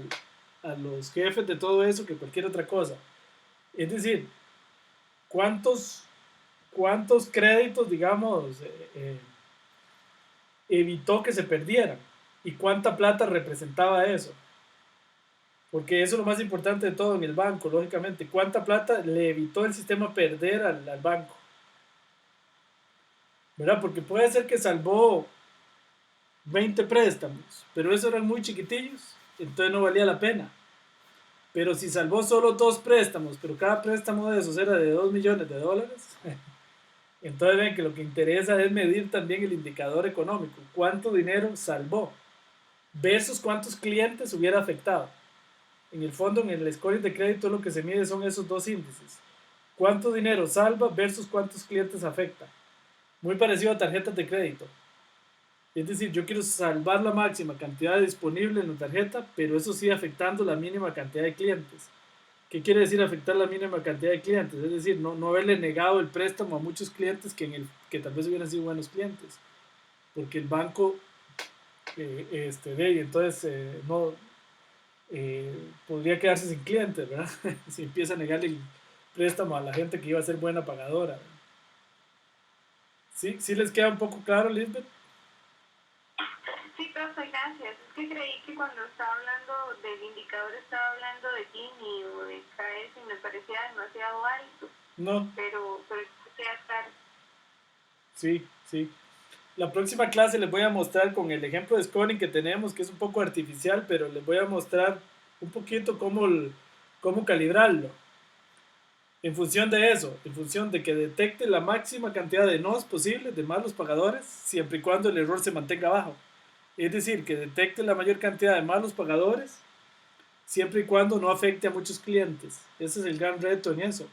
los jefes de todo eso que cualquier otra cosa. Es decir, cuántos cuántos créditos, digamos, evitó que se perdieran y cuánta plata representaba eso. Porque eso es lo más importante de todo en el banco, lógicamente. ¿Cuánta plata le evitó el sistema perder al banco? ¿Verdad? Porque puede ser que salvó 20 préstamos, pero esos eran muy chiquitillos, entonces no valía la pena. Pero si salvó solo dos préstamos, pero cada préstamo de esos era de 2 millones de dólares, entonces ven que lo que interesa es medir también el indicador económico. ¿Cuánto dinero salvó? Versus cuántos clientes hubiera afectado. En el fondo, en el scoring de crédito, lo que se mide son esos dos índices. ¿Cuánto dinero salva versus cuántos clientes afecta? Muy parecido a tarjetas de crédito. Es decir, yo quiero salvar la máxima cantidad disponible en la tarjeta, pero eso sí afectando la mínima cantidad de clientes. ¿Qué quiere decir afectar la mínima cantidad de clientes? Es decir, no haberle negado el préstamo a muchos clientes que tal vez hubieran sido buenos clientes. Porque el banco, entonces no podría quedarse sin clientes, ¿verdad? Si empieza a negarle el préstamo a la gente que iba a ser buena pagadora. ¿Sí? ¿Sí les queda un poco claro, Lisbeth? Sí, profe, gracias. Es que creí que cuando estaba hablando del indicador estaba hablando de Gini o de KS y me parecía demasiado alto, No, pero queda claro. sí, sí. La próxima clase les voy a mostrar con el ejemplo de scoring que tenemos, que es un poco artificial, pero les voy a mostrar un poquito cómo calibrarlo. En función de eso, en función de que detecte la máxima cantidad de nos posibles de malos pagadores, siempre y cuando el error se mantenga bajo. Es decir, que detecte la mayor cantidad de malos pagadores, siempre y cuando no afecte a muchos clientes. Ese es el gran reto en eso.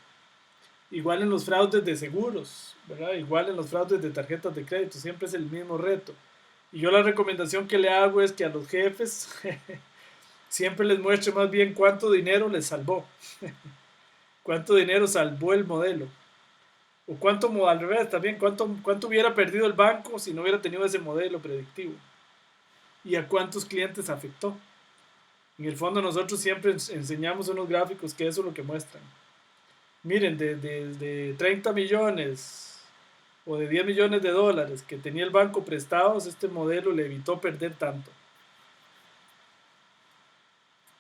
Igual en los fraudes de seguros, ¿verdad? Igual en los fraudes de tarjetas de crédito, siempre es el mismo reto. Y yo la recomendación que le hago es que a los jefes siempre les muestre más bien cuánto dinero les salvó, cuánto dinero salvó el modelo, o cuánto, al revés también, cuánto hubiera perdido el banco si no hubiera tenido ese modelo predictivo, y a cuántos clientes afectó. En el fondo nosotros siempre enseñamos unos gráficos que eso es lo que muestran. Miren, de 30 millones o de 10 millones de dólares que tenía el banco prestados, este modelo le evitó perder tanto.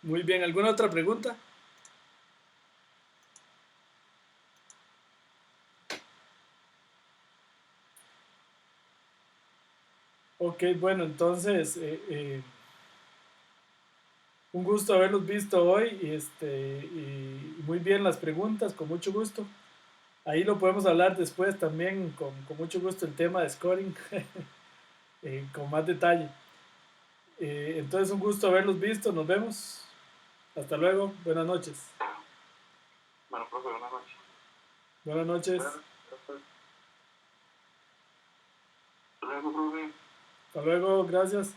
Muy bien, ¿alguna otra pregunta? Ok, bueno, entonces, un gusto haberlos visto hoy y muy bien las preguntas, con mucho gusto. Ahí lo podemos hablar después también con mucho gusto el tema de scoring, con más detalle. Entonces, un gusto haberlos visto, nos vemos. Hasta luego, buenas noches. Bueno, profe, buenas noches. Buenas noches, Hasta luego, profe. hasta luego, gracias.